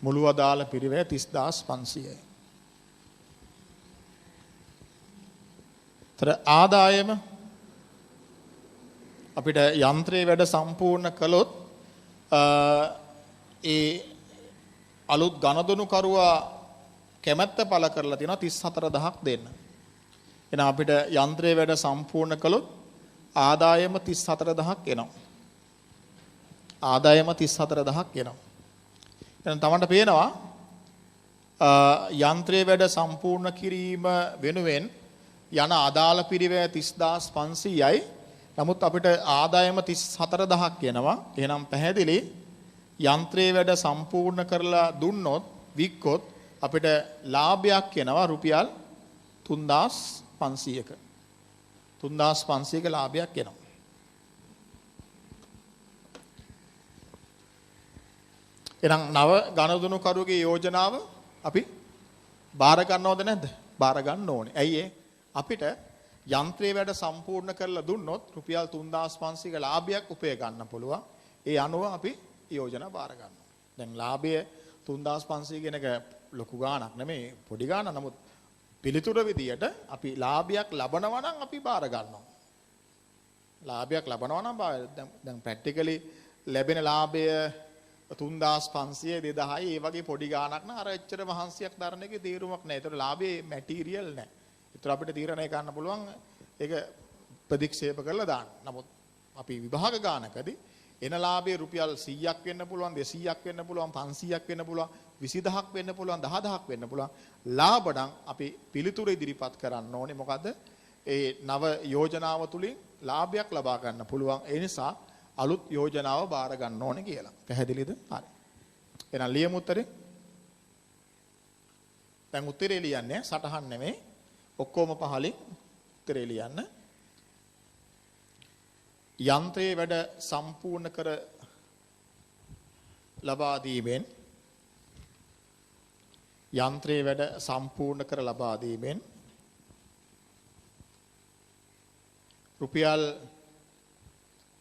මුළු අදාළ පිරිවැය 30500යි. තර ආදායම අපිට යන්ත්‍රයේ වැඩ සම්පූර්ණ කළොත් ඒ අලුත් ගණදොනු කරුවා කැමැත්ත පළ කරලා තියෙනවා 34000ක් දෙන්න. එහෙනම් අපිට යන්ත්‍රයේ වැඩ සම්පූර්ණ කළොත් ආදායම 34000ක් එනවා. ආදායම 34000ක් එනවා. එහෙනම් තමන්ට පේනවා යන්ත්‍රයේ වැඩ සම්පූර්ණ කිරීම වෙනුවෙන් යන අදාළ පිරිවැය 30500යි. නමුත් අපිට ආදායම 34000ක් එනවා. එහෙනම් පැහැදිලි යන්ත්‍රයේ වැඩ සම්පූර්ණ කරලා දුන්නොත් වික්කොත් අපිට ලාභයක් එනවා රුපියල් 3500ක. 3500ක ලාභයක් එනවා. එහෙනම් නව ගණදොනු කරුගේ යෝජනාව අපි බාර ගන්නවද නැද්ද? බාර ගන්න ඕනේ. ඇයි ඒ? අපිට යන්ත්‍රයේ වැඩ සම්පූර්ණ කරලා දුන්නොත් රුපියල් 3500ක ලාභයක් උපය ගන්න පුළුවන්. ඒ අනුව අපි යෝජනා බාර ගන්නවා. දැන් ලාභය 3500 කියන එක ලොකු ගාණක් නෙමෙයි පොඩි ගාණක්. නමුත් පිළිතුර විදියට අපි ලාභයක් ලබනවා නම් අපි බාර ගන්නවා. ලාභයක් ලබනවා නම් දැන් ප්‍රැක්ටිකලි ලැබෙන ලාභය 3500 2000 ඒ වගේ පොඩි ගාණක් න අර එච්චර මහන්සියක් දරන එකේ තීරුමක් නැහැ. ඒතර ලාභයේ මැටීරියල් නැහැ. ඒතර අපිට තීරණය කරන්න පුළුවන් ඒක ප්‍රතික්ෂේප කරලා දාන්න. නමුත් අපි විභාග ගානකදී එන ලාභයේ රුපියල් 100ක් වෙන්න පුළුවන් 200ක් වෙන්න පුළුවන් 500ක් වෙන්න පුළුවන් 20000ක් වෙන්න පුළුවන් 10000ක් වෙන්න පුළුවන්. ලාභ නම් අපි පිළිතුර ඉදිරිපත් කරන්න ඕනේ. මොකද ඒ නව යෝජනාව තුලින් ලාභයක් ලබා ගන්න පුළුවන්. ඒ නිසා අලුත් යෝජනාව බාර ගන්න ඕනේ කියලා. පැහැදිලිද? හරි. එහෙනම් ලියමු උත්තරේ. දැන් උත්තරේ ලියන්නේ සටහන් නෙමෙයි. ඔක්කොම පහලින් උත්තරේ ලියන්න. යන්ත්‍රයේ වැඩ සම්පූර්ණ කර ලබා දීමෙන් යන්ත්‍රයේ වැඩ සම්පූර්ණ කර ලබා දීමෙන් රුපියල්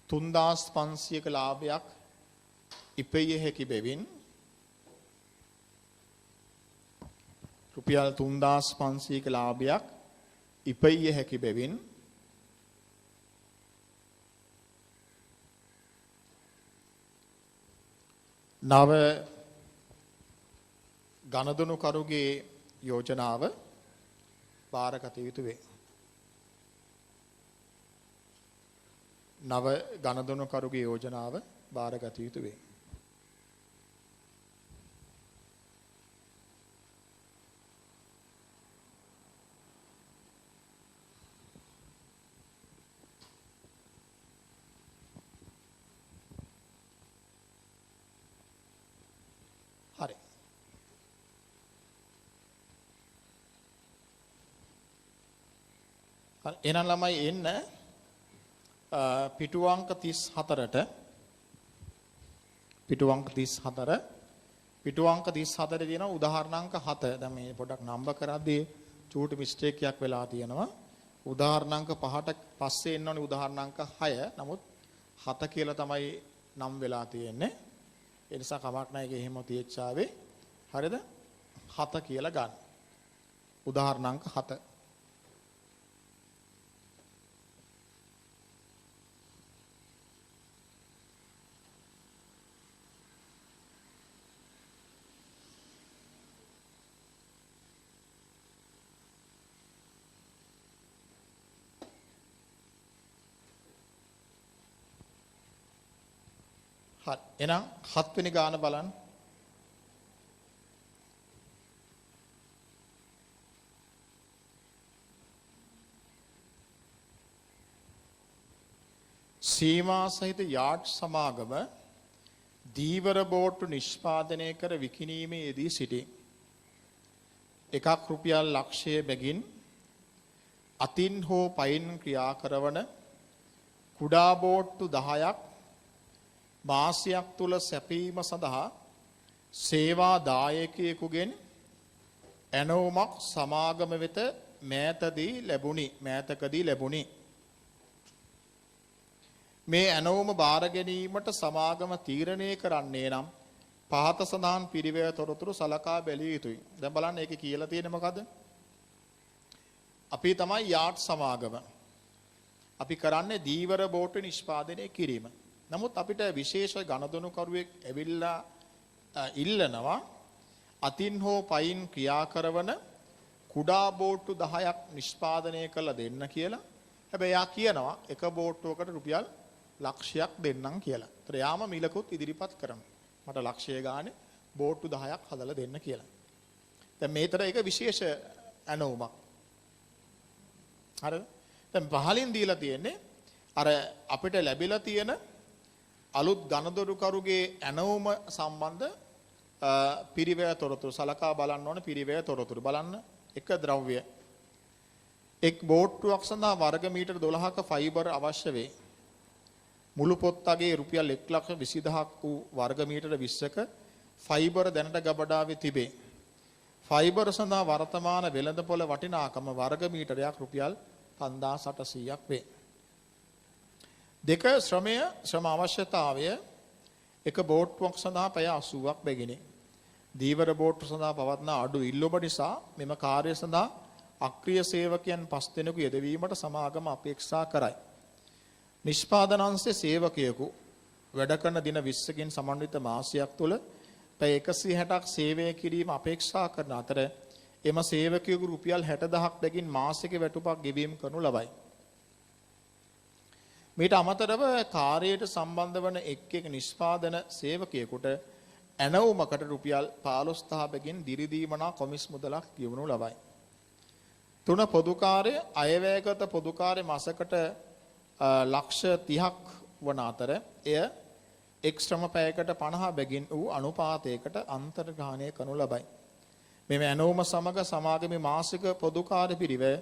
3500ක ලාභයක් ඉපෙය හැකි බැවින් රුපියල් 3500ක ලාභයක් ඉපෙය හැකි බැවින් නව ගණදොනු කරුගේ යෝජනාව බාරගත යුතු වේ. නව ගණදොනු කරුගේ යෝජනාව බාරගත යුතු වේ. හරි. එහෙනම් ළමයි එන්න පිටු අංක 34ට පිටු අංක 34 පිටු අංක 34 තියෙන උදාහරණ අංක 7. දැන් මේ පොඩ්ඩක් නම්බර් කරද්දී චූටි මිස්ටේක් එකක් වෙලා තියෙනවා. උදාහරණ අංක 5ට පස්සේ එන්න ඕනේ උදාහරණ අංක 6. නමුත් 7 කියලා තමයි නම් වෙලා තියෙන්නේ. ඒ නිසා කමක් නැහැ ඒක එහෙම තියෙච්චාවේ. හරිද? 7 කියලා ගන්න. උදාහරණ අංක 7. හරි. එහෙනම් 7 වෙනි ගාන බලන්න. සීමා සහිත යාඩ් සමාගම දීවර බෝට්ටු නිෂ්පාදනය කර විකිණීමේ යෙදී සිටී. එකක් රුපියල් ලක්ෂය බැගින් අතින් හෝ පයින් ක්‍රියා කරවන කුඩා බෝට්ටු 10ක් මාසයක් තුල සැපීම සඳහා සේවා දායකයෙකුගෙන් ඇනවුමක් සමාගම වෙත මෑතකදී ලැබුණි. මේ ඇනවුම බාර ගැනීමට සමාගම තීරණය කරන්නේ නම් පහත සඳහන් පිරිවැය තොරතුරු සලකා බැලිය යුතුයි. දැන් බලන්න ඒකේ කියලා තියෙන්නේ මොකද්ද? අපි තමයි යාට් සමාගම. අපි කරන්නේ දීවර බෝට්ටු නිෂ්පාදනය කිරීම. නමුත් අපිට විශේෂ ගණදොනුකරුවෙක් ඇවිල්ලා ඉල්ලනවා අතින් හෝ පයින් ක්‍රියා කරන කුඩා බෝට්ටු 10ක් නිෂ්පාදනය කළ දෙන්න කියලා. හැබැයි යා කියනවා එක බෝට්ටුවකට රුපියල් ලක්ෂයක් දෙන්නම් කියලා. ඒතර යාම මිලකුත් ඉදිරිපත් කරනවා. මට ලක්ෂය ගානේ බෝට්ටු 10ක් හදලා දෙන්න කියලා. දැන් මේතර ඒක විශේෂ ඇනවුමක්. හරිද? දැන් පහලින් දීලා තියෙන්නේ අර අපිට ලැබිලා තියෙන අලුත් ගණදොනුකරුගේ ඇනවුම සම්බන්ධ පිරිවැය තොරතුරු සලකා බලන්න ඕන. පිරිවැය තොරතුරු බලන්න. එක ද්‍රව්‍ය එක් බෝට්ටුවක් සඳහා වර්ග මීටර 12ක ෆයිබර් අවශ්‍ය වේ. මුළු පොත් අගේ රුපියල් 1,20,000ක් වූ වර්ග මීටර 20ක ෆයිබර් දැනට ගබඩාවේ තිබේ. ෆයිබර් සඳහා වර්තමාන වෙළඳපොළ වටිනාකම වර්ග මීටරයක් රුපියල් 5,800ක් වේ. දෙක ශ්‍රම අවශ්‍යතාවය එක බෝට්ටුවක් සඳහා පැය 80ක් බැගිනි. දීවර බෝට්ටු සඳහා පවත්නා අඩු ඉල්ලුම නිසා මෙම කාර්ය සඳහා අක්‍රීය සේවකයන් 5 දෙනෙකු යෙදවීමට සමාගම අපේක්ෂා කරයි. නිෂ්පාදන අංශයේ සේවකයෙකු වැඩ කරන දින 20කින් සමන්විත මාසයක් තුළ පැය 160ක් සේවය කිරීම අපේක්ෂා කරන අතර එම සේවකයෙකු රුපියල් 60,000ක් බැගින් මාසික වැටුපක් ගෙවීම කරනු ලබයි. මීට අමතරව කාර්යයට සම්බන්ධ වන එක් නිෂ්පාදන සේවකයෙකුට ඇනවුමකට රුපියල් 15,000 බැගින් දිරිදීමනා කොමිස් මුදලක් ගෙවනු ලබයි. 3 පොදු කාර්ය අයවැයගත පොදු කාර්ය මාසකට ලක්ෂ 30ක් වන අතර එය එක් ශ්‍රම පැයකට 50 බැගින් වූ අනුපාතයකට අන්තර්ග්‍රහණය කරනු ලබයි. මෙම ඇනවුම සමග සමාගමේ මාසික පොදු කාර්ය පිරිවැය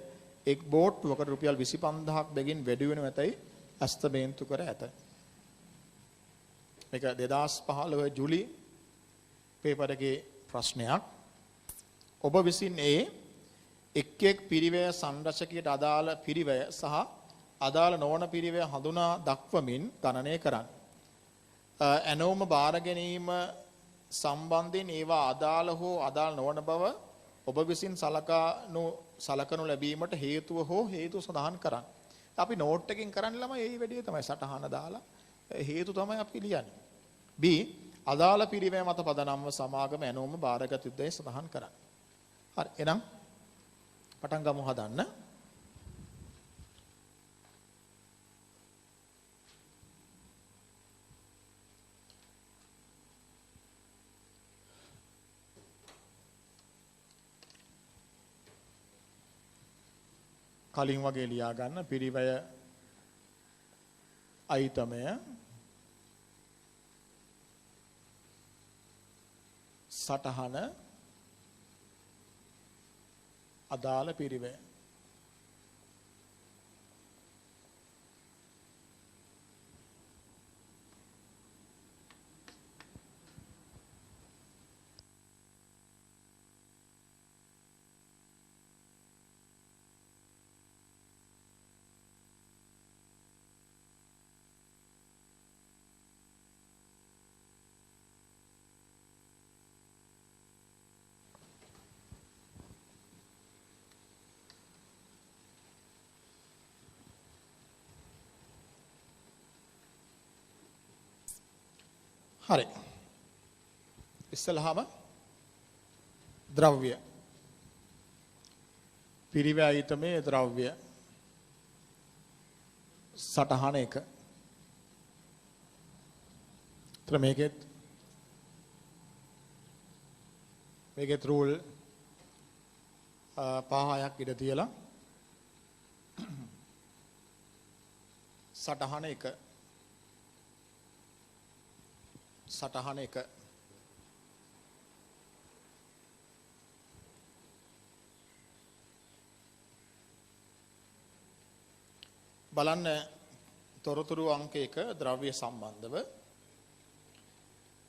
එක් බෝට්ටුවකට රුපියල් 25,000ක් බැගින් වැඩි වෙනු ඇතැයි අස්තබේන්තු කර ඇත. මේක 2015 ජූලි පේපර් එකේ ප්‍රශ්නයක්. ඔබ විසින් එක් පිරිවැය සංරචකයට අදාළ පිරිවැය සහ අදාළ නොවන පිරිවැය හඳුනා දක්වමින් ගණනය කරන්න. ඇනවුම බාර ගැනීම සම්බන්ධයෙන් ඒවා අදාළ හෝ අදාළ නොවන බව ඔබ විසින් සලකනු ලැබීමට හේතුව හෝ හේතු සඳහන් කරන්න. අපි නෝට් එකකින් කරන්නේ ළමයි ඒ වැඩේ තමයි සටහන දාලා හේතු තමයි අපි ලියන්නේ. B අදාළ පිරිවැය මත පදනම්ව සමාගම ඇනවුම බාරගත් යුත්තේ සඳහන් කරන්න. හරි එහෙනම් පටන් ගමු හදන්න. කලින් වගේ ලියා ගන්න පිරිවැය අයිතමය සටහන අදාළ පිරිවැය හරි. ඉස්සෙල්ලාම ද්‍රව්‍ය. පිරිවැයිතමේ ද්‍රව්‍ය. සටහන 1. තර මේකෙත් රූල් 5ක් ඉඩ තියලා සටහන 1. සටහන 1. බලන්න තොරතුරු අංක 1 ද්‍රව්‍ය සම්බන්ධව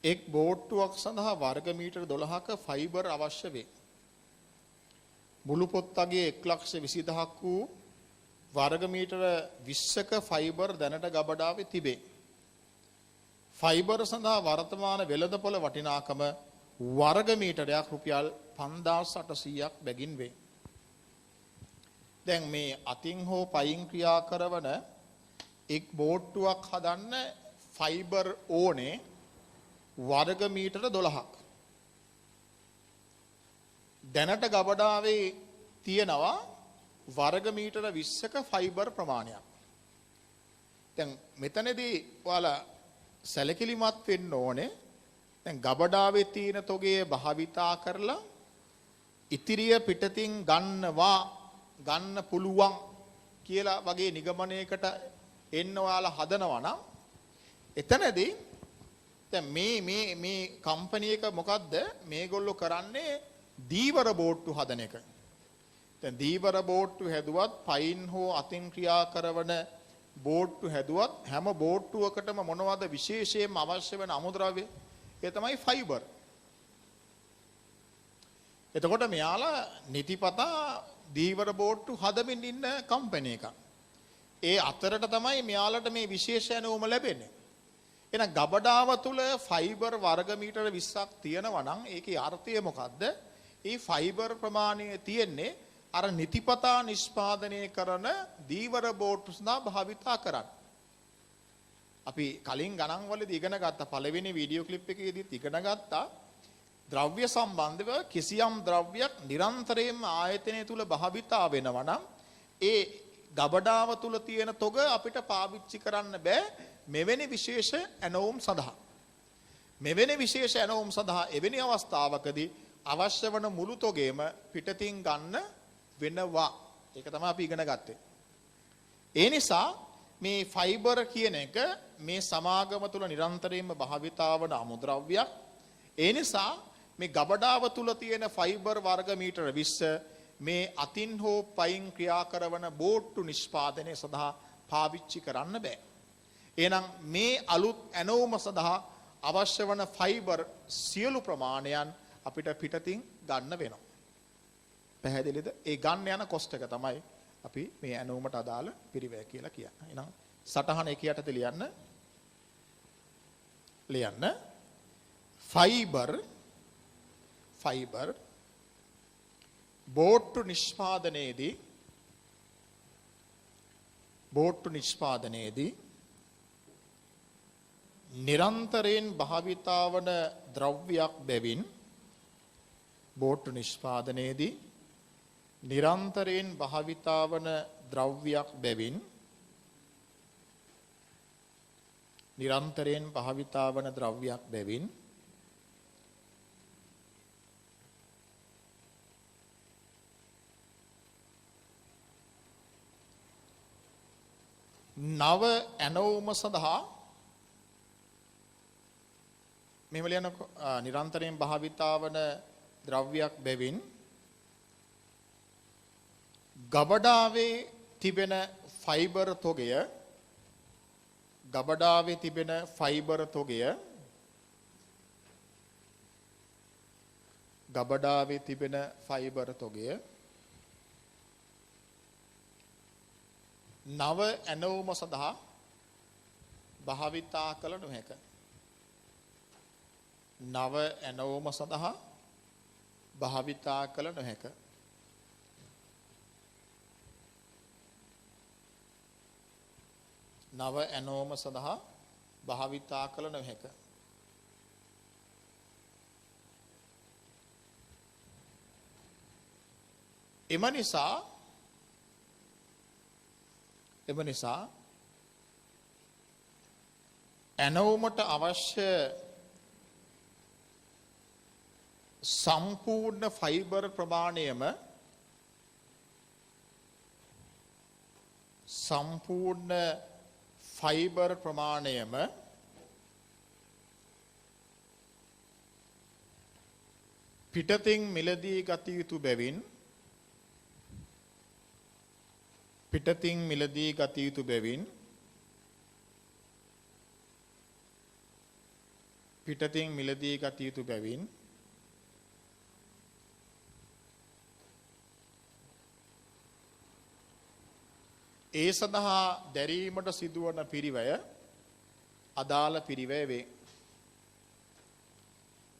එක් බෝට්ටුවක් සඳහා වර්ග මීටර 12ක ෆයිබර් අවශ්‍ය වේ. මුළු පොත්තගේ 1,20,000ක් වූ වර්ග මීටර 20ක ෆයිබර් දැනට ගබඩාවේ තිබේ. ෆයිබර් සඳහා වර්තමාන වෙළඳපොළ වටිනාකම වර්ග මීටරයක් රුපියල් 5,800ක් බැගින් වේ. දැන් මේ අතින් හෝ පයින් ක්‍රියා කරන එක් බෝට්ටුවක් හදන්න ෆයිබර් ඕනේ වර්ග මීටර 12ක්. දැනට ගබඩාවේ තියෙනවා වර්ග මීටර 20ක ෆයිබර් ප්‍රමාණයක්. දැන් මෙතනදී ඔයාලා සැලකිලිමත් වෙන්න ඕනේ. දැන් ගබඩාවේ තියෙන තොගේ භාවිතා කරලා ඉතිරිය පිටතින් ගන්න පුළුවන් කියලා වගේ නිගමනයකට එන්න ඔයාලා හදනවා නම් එතනදී දැන් මේ කම්පැනි එක මොකද්ද මේගොල්ලෝ කරන්නේ දීවර බෝට්ටු හදන එක. දැන් දීවර බෝට්ටු හැදුවත් පයින් හෝ අතින් ක්‍රියා කරන බෝට්ටු හැදුවත් හැම බෝට්ටුවකටම මොනවද විශේෂයෙන්ම අවශ්‍ය වෙන අමුද්‍රව්‍ය? ඒ තමයි ෆයිබර්. එතකොට මෙයාලා නිතිපතා දීවර බෝට්ටු හදමින් ඉන්න කම්පැනි එකක්. ඒ අතරට තමයි මෙයාලට මේ විශේෂ ඇණවුම ලැබෙන්නේ. එහෙනම් ගබඩාව තුල ෆයිබර් වර්ග මීටර 20ක් තියෙනවා නම් ඒකේ අර්ථය මොකද්ද? ඒ ෆයිබර් ප්‍රමාණය තියෙන්නේ අර නිතිපතා නිෂ්පාදනය කරන දීවර බෝට්ටු සඳහා භාවිතා කරන්න. අපි කලින් ගණන් වලදී ඉගෙන ගත්ත පළවෙනි වීඩියෝ ක්ලිප් එකේදීත් ඉගෙන ගත්තා ද්‍රව්‍ය සම්බන්ධව කිසියම් ද්‍රව්‍යයක් නිරන්තරයෙන්ම ආයතනය තුල භාවිතා වෙනවා නම් ඒ ගබඩාව තුල තියෙන තොග අපිට පාවිච්චි කරන්න බෑ මෙවැනි විශේෂ ඇණවුම් සඳහා. මෙවැනි විශේෂ ඇණවුම් සඳහා එවැනි අවස්ථාවකදී අවශ්‍ය වන මුළු තොගේම පිටතින් ගන්න වෙනවා. ඒක තමයි අපි ඉගෙන ගත්තේ. ඒ නිසා මේ ෆයිබර් කියන එක මේ සමාගම තුල නිරන්තරයෙන්ම භාවිතා වන අමුද්‍රව්‍යයක්. ඒ නිසා මේ ගබඩාව තුල තියෙන ෆයිබර් වර්ග මීටර 20 මේ අතින් හෝ පයින් ක්‍රියා කරන බෝට්ටු නිෂ්පාදනය සඳහා පාවිච්චි කරන්න බෑ. එහෙනම් මේ අලුත් ඇණවුම සඳහා අවශ්‍ය වන ෆයිබර් සියලු ප්‍රමාණයන් අපිට පිටතින් ගන්න වෙනවා. පැහැදිලිද? ඒ ගන්න යන කොස්ට් එක තමයි අපි මේ ඇණවුමට අදාළ පිරිවැය කියලා කියන්නේ. එහෙනම් සටහන 1 යටතේ ලියන්න ෆයිබර් බෝට්ටු නිෂ්පාදනයේදී නිරන්තරයෙන් භාවිතා වන ද්‍රව්‍යයක් බැවින් බෝට්ටු නිෂ්පාදනයේදී නිරන්තරයෙන් භාවිතා වන ද්‍රව්‍යයක් බැවින් නව ඇණවුම සඳහා මෙහෙම ලියන නිරන්තරයෙන් භාවිතා වන ද්‍රව්‍යයක් බැවින් ගබඩාවේ තිබෙන ෆයිබර් තොගය නව ඇණවුම සඳහා භාවිතා කළ නොහැක. නව ඇණවුම සඳහා භාවිතා කළ නොහැක. නව ඇණවුම සඳහා භාවිතා කළ නොහැක. එම නිසා ඇනවුමට අවශ්‍ය සම්පූර්ණ ෆයිබර් ප්‍රමාණයම පිටතින් මිලදී ගත යුතු බැවින්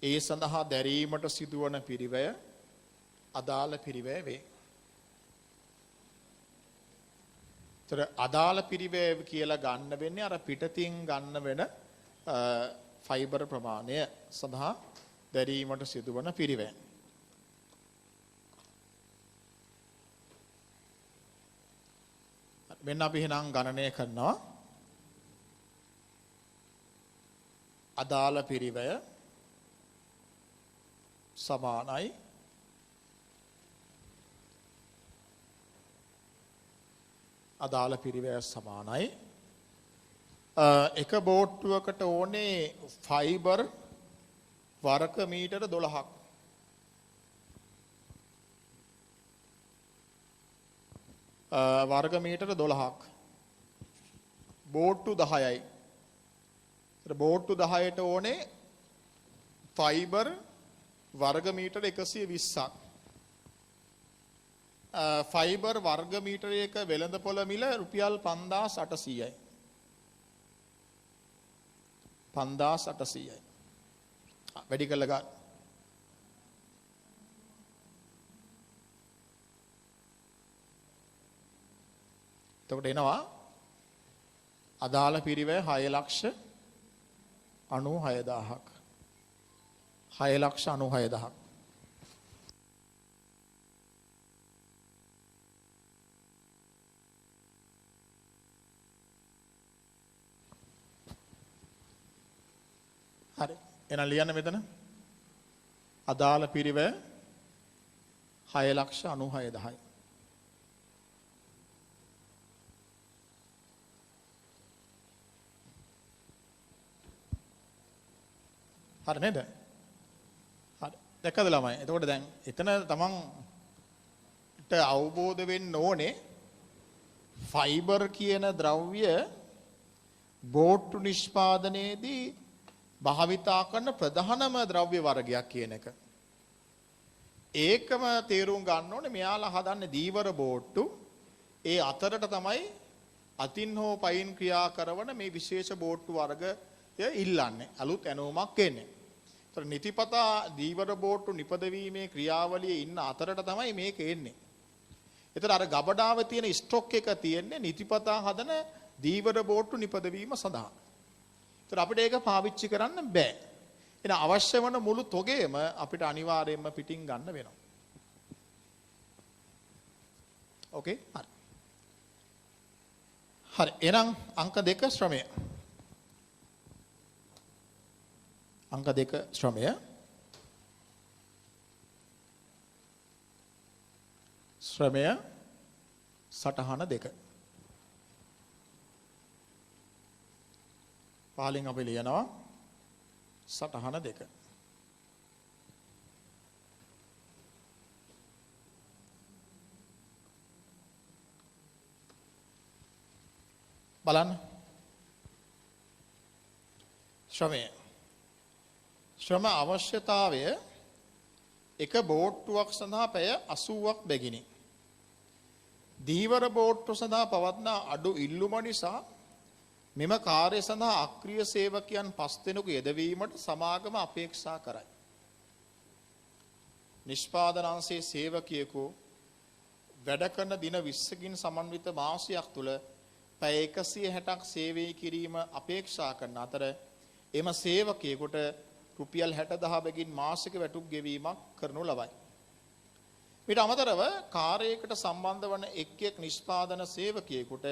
ඒ සඳහා දැරීමට සිදුවන පිරිවැය අදාළ පිරිවැය වේ. තර අදාළ පිරිවැය කියලා ගන්න වෙන්නේ අර පිටතින් ගන්න වෙන ෆයිබර් ප්‍රමාණය සඳහා දැරීමට සිදුවන පිරිවැය. මෙන්න අපි එහෙනම් ගණනය කරනවා අදාළ පිරිවැය සමානයි එක බෝට්ටුවකට ඕනේ ෆයිබර් වර්ග මීටර 12ක්. වර්ග මීටර 12ක්. බෝට්ටු 10යි. බෝට්ටු 10ට ඕනේ ෆයිබර් වර්ග මීටර 120ක්. ෆයිබර් වර්ග මීටරයක වෙළඳපොළ මිල රුපියල් 5800යි. 5800යි. වැඩි කළ ගන්න. එතකොට එනවා අදාළ පිරිවැය 6,96,000ක්. 6,96,000ක්. හරි. එහෙනම් ලියන්න මෙතන. අදාළ පිරිවැය 6,96,000යි. හරි නේද? හරි. දැක්කද ළමයි? එතකොට දැන් එතන තමන්ට අවබෝධ වෙන්න ඕනේ ෆයිබර් කියන ද්‍රව්‍ය බෝට්ටු නිෂ්පාදනයේදී භාවිතා කරන ප්‍රධානම ද්‍රව්‍ය වර්ගයක් කියන එක. ඒකම තේරුම් ගන්න ඕනේ මෙයාලා හදන්නේ දීවර බෝට්ටු. ඒ අතරට තමයි අතින් හෝ පයින් ක්‍රියා කරන මේ විශේෂ බෝට්ටු වර්ගය ඉල්ලන්නේ. අලුත් ඇනෝමක් එන්නේ. ඒතර නිතිපතා දීවර බෝට්ටු නිපදවීමේ ක්‍රියාවලියේ ඉන්න අතරට තමයි මේක එන්නේ. ඒතර අර ගබඩාවේ තියෙන ස්ටොක් එක තියෙන්නේ නිතිපතා හදන දීවර බෝට්ටු නිපදවීම සඳහා. ඒතර අපිට ඒක පාවිච්චි කරන්න බෑ. එන අවශ්‍ය වන මුළු තොගයම අපිට අනිවාර්යයෙන්ම පිටින් ගන්න වෙනවා. ඕකේ? හරි. හරි. එහෙනම් අංක 2 ශ්‍රමය. අංක 2 ශ්‍රමය. ශ්‍රමය සටහන 2. පාලින් අපි ලියනවා සටහන 2. බලන්න. ශ්‍රමය. ශ්‍රම අවශ්‍යතාවය එක බෝට්ටුවක් සඳහා පැය 80ක් බැගිනි. දීවර බෝට්ටු සඳහා පවත්නා අඩු ඉල්ලුම නිසා මෙම කාර්ය සඳහා අක්‍රීය සේවකයන් 5 දෙනෙකු යෙදවීමට සමාගම අපේක්ෂා කරයි. නිෂ්පාදන අංශයේ සේවකයෙකු වැඩ කරන දින 20කින් සමන්විත මාසයක් තුල පැය 160ක් සේවය කිරීම අපේක්ෂා කරන අතර එම සේවකයෙකුට රුපියල් 60,000 බැගින් මාසික වැටුප් ගෙවීමක් කරනු ලබයි. ඊට අමතරව කාර්යයකට සම්බන්ධ වන එක් නිෂ්පාදන සේවකයෙකුට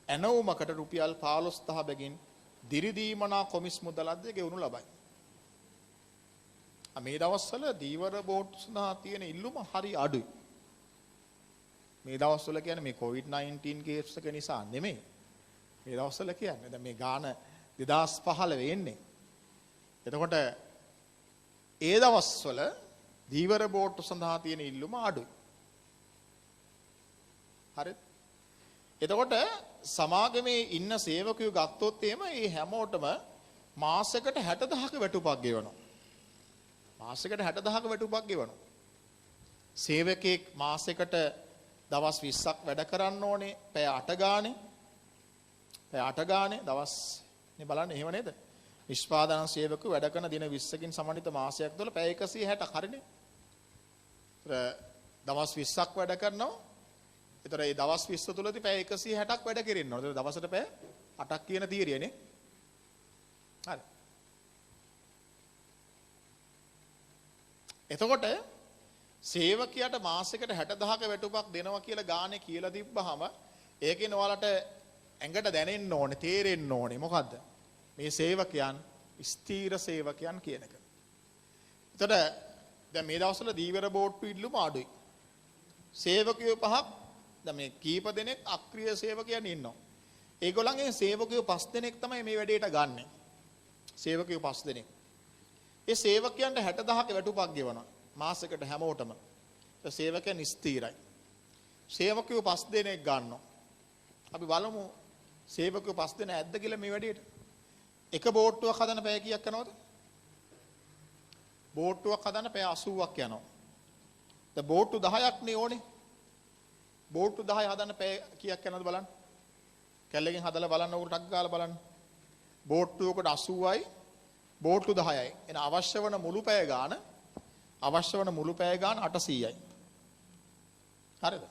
ඇනවුමකට රුපියල් 15000 බැගින් දිරිදීමනා කොමිස් මුදලක්ද ගෙවනු ලබයි. මේ දවස්වල දීවර බෝට් සඳහා තියෙන ඉල්ලුම හරි අඩුයි. මේ දවස්වල කියන්නේ මේ COVID-19 කේස් එක නිසා නෙමෙයි. මේ දවස්වල කියන්නේ දැන් මේ ගාන 2015 එන්නේ. එතකොට ඒ දවස්වල දීවර බෝට්ටු සඳහා තියෙන ඉල්ලුම අඩුයි. හරිද? එතකොට සමාගමේ ඉන්න සේවකයෝ ගත්තොත් එහෙම මේ හැමෝටම මාසයකට 60000ක වැටුපක් ගෙවනවා. මාසයකට 60000ක වැටුපක් ගෙවනවා. සේවකෙක් මාසයකට දවස් 20ක් වැඩ කරන්න ඕනේ. පැය 8 ගානේ. පැය 8 ගානේ දවස් නේ බලන්න එහෙම නේද? නිෂ්පාදන සේවකයෝ වැඩ කරන දින 20කින් සමන්විත මාසයක් තුළ පැය 160ක් හරිනේ. දවස් 20ක් වැඩ කරනවා. ඒතර ඒ දවස් 20 තුලදී පැය 160ක් වැඩ කෙරෙන්න ඕන. ඒතර දවසට පැය 8ක් කියන තීරියනේ. හරි. එතකොට සේවකයාට මාසෙකට 60000ක වැටුපක් දෙනවා කියලා ගානේ කියලා තිබ්බහම ඒකෙන් ඔයාලට ඇඟට දැනෙන්න ඕනේ, තේරෙන්න ඕනේ. මොකද්ද? මේ සේවකයන් ස්ථීර සේවකයන් කියන එක. එතකොට දැන් මේ දවස්වල දීවර බෝට්ටු ඉල්ලුම අඩුයි. සේවකයෝ පහක් දැන් මේ කීප දෙනෙක් අක්‍රීය සේවකයන් ඉන්නවා. ඒගොල්ලන්ගේ සේවකයෝ 5 දෙනෙක් තමයි මේ වැඩේට ගන්නෙ. සේවකයෝ 5 දෙනෙක්. ඒ සේවකයන්ට 60000ක වැටුපක් ගෙවනවා මාසෙකට හැමෝටම. ඒ සේවකයන් ස්ථිරයි. සේවකයෝ 5 දෙනෙක් ගන්නවා. අපි බලමු සේවකයෝ 5 දෙනා ඇද්ද කියලා මේ වැඩේට. එක බෝට්ටුවක් හදන්න පැය කීයක් යනවද? බෝට්ටුවක් හදන්න පැය 80ක් යනවා. දැන් බෝට්ටු 10ක් නේ ඕනේ. බෝට්ටු 10 හදන්න පැය කීයක් යනවද බලන්න. කැල්ලකින් හදලා බලන්න ඕක ටක් ගාලා බලන්න. බෝට්ටුවකට 80යි බෝට්ටු 10යි. එන අවශ්‍ය වන මුළු පැය ගාන 800යි. හරිද?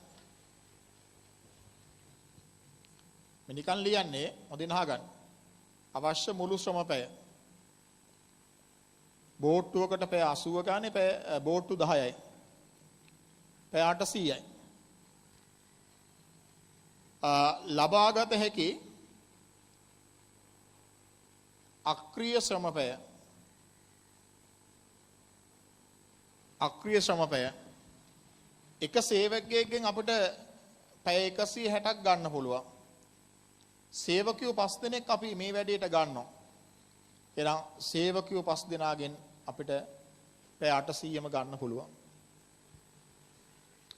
මම නිකන් ලියන්නේ හොඳින් අහගන්න. අවශ්‍ය මුළු ශ්‍රම පැය. බෝට්ටුවකට පැය 80 ගානේ පැය බෝට්ටු 10යි. පැය 800යි. ලබාගත හැකි අක්‍රීය ශ්‍රම පැය. අක්‍රීය ශ්‍රම පැය. එක සේවකයෙක්ගෙන් අපිට පැය 160ක් ගන්න පුළුවන්. සේවකයෝ 5 දෙනෙක් අපි මේ වැඩේට ගන්නවා. එහෙනම් සේවකයෝ 5 දෙනාගෙන් අපිට පැය 800ම ගන්න පුළුවන්.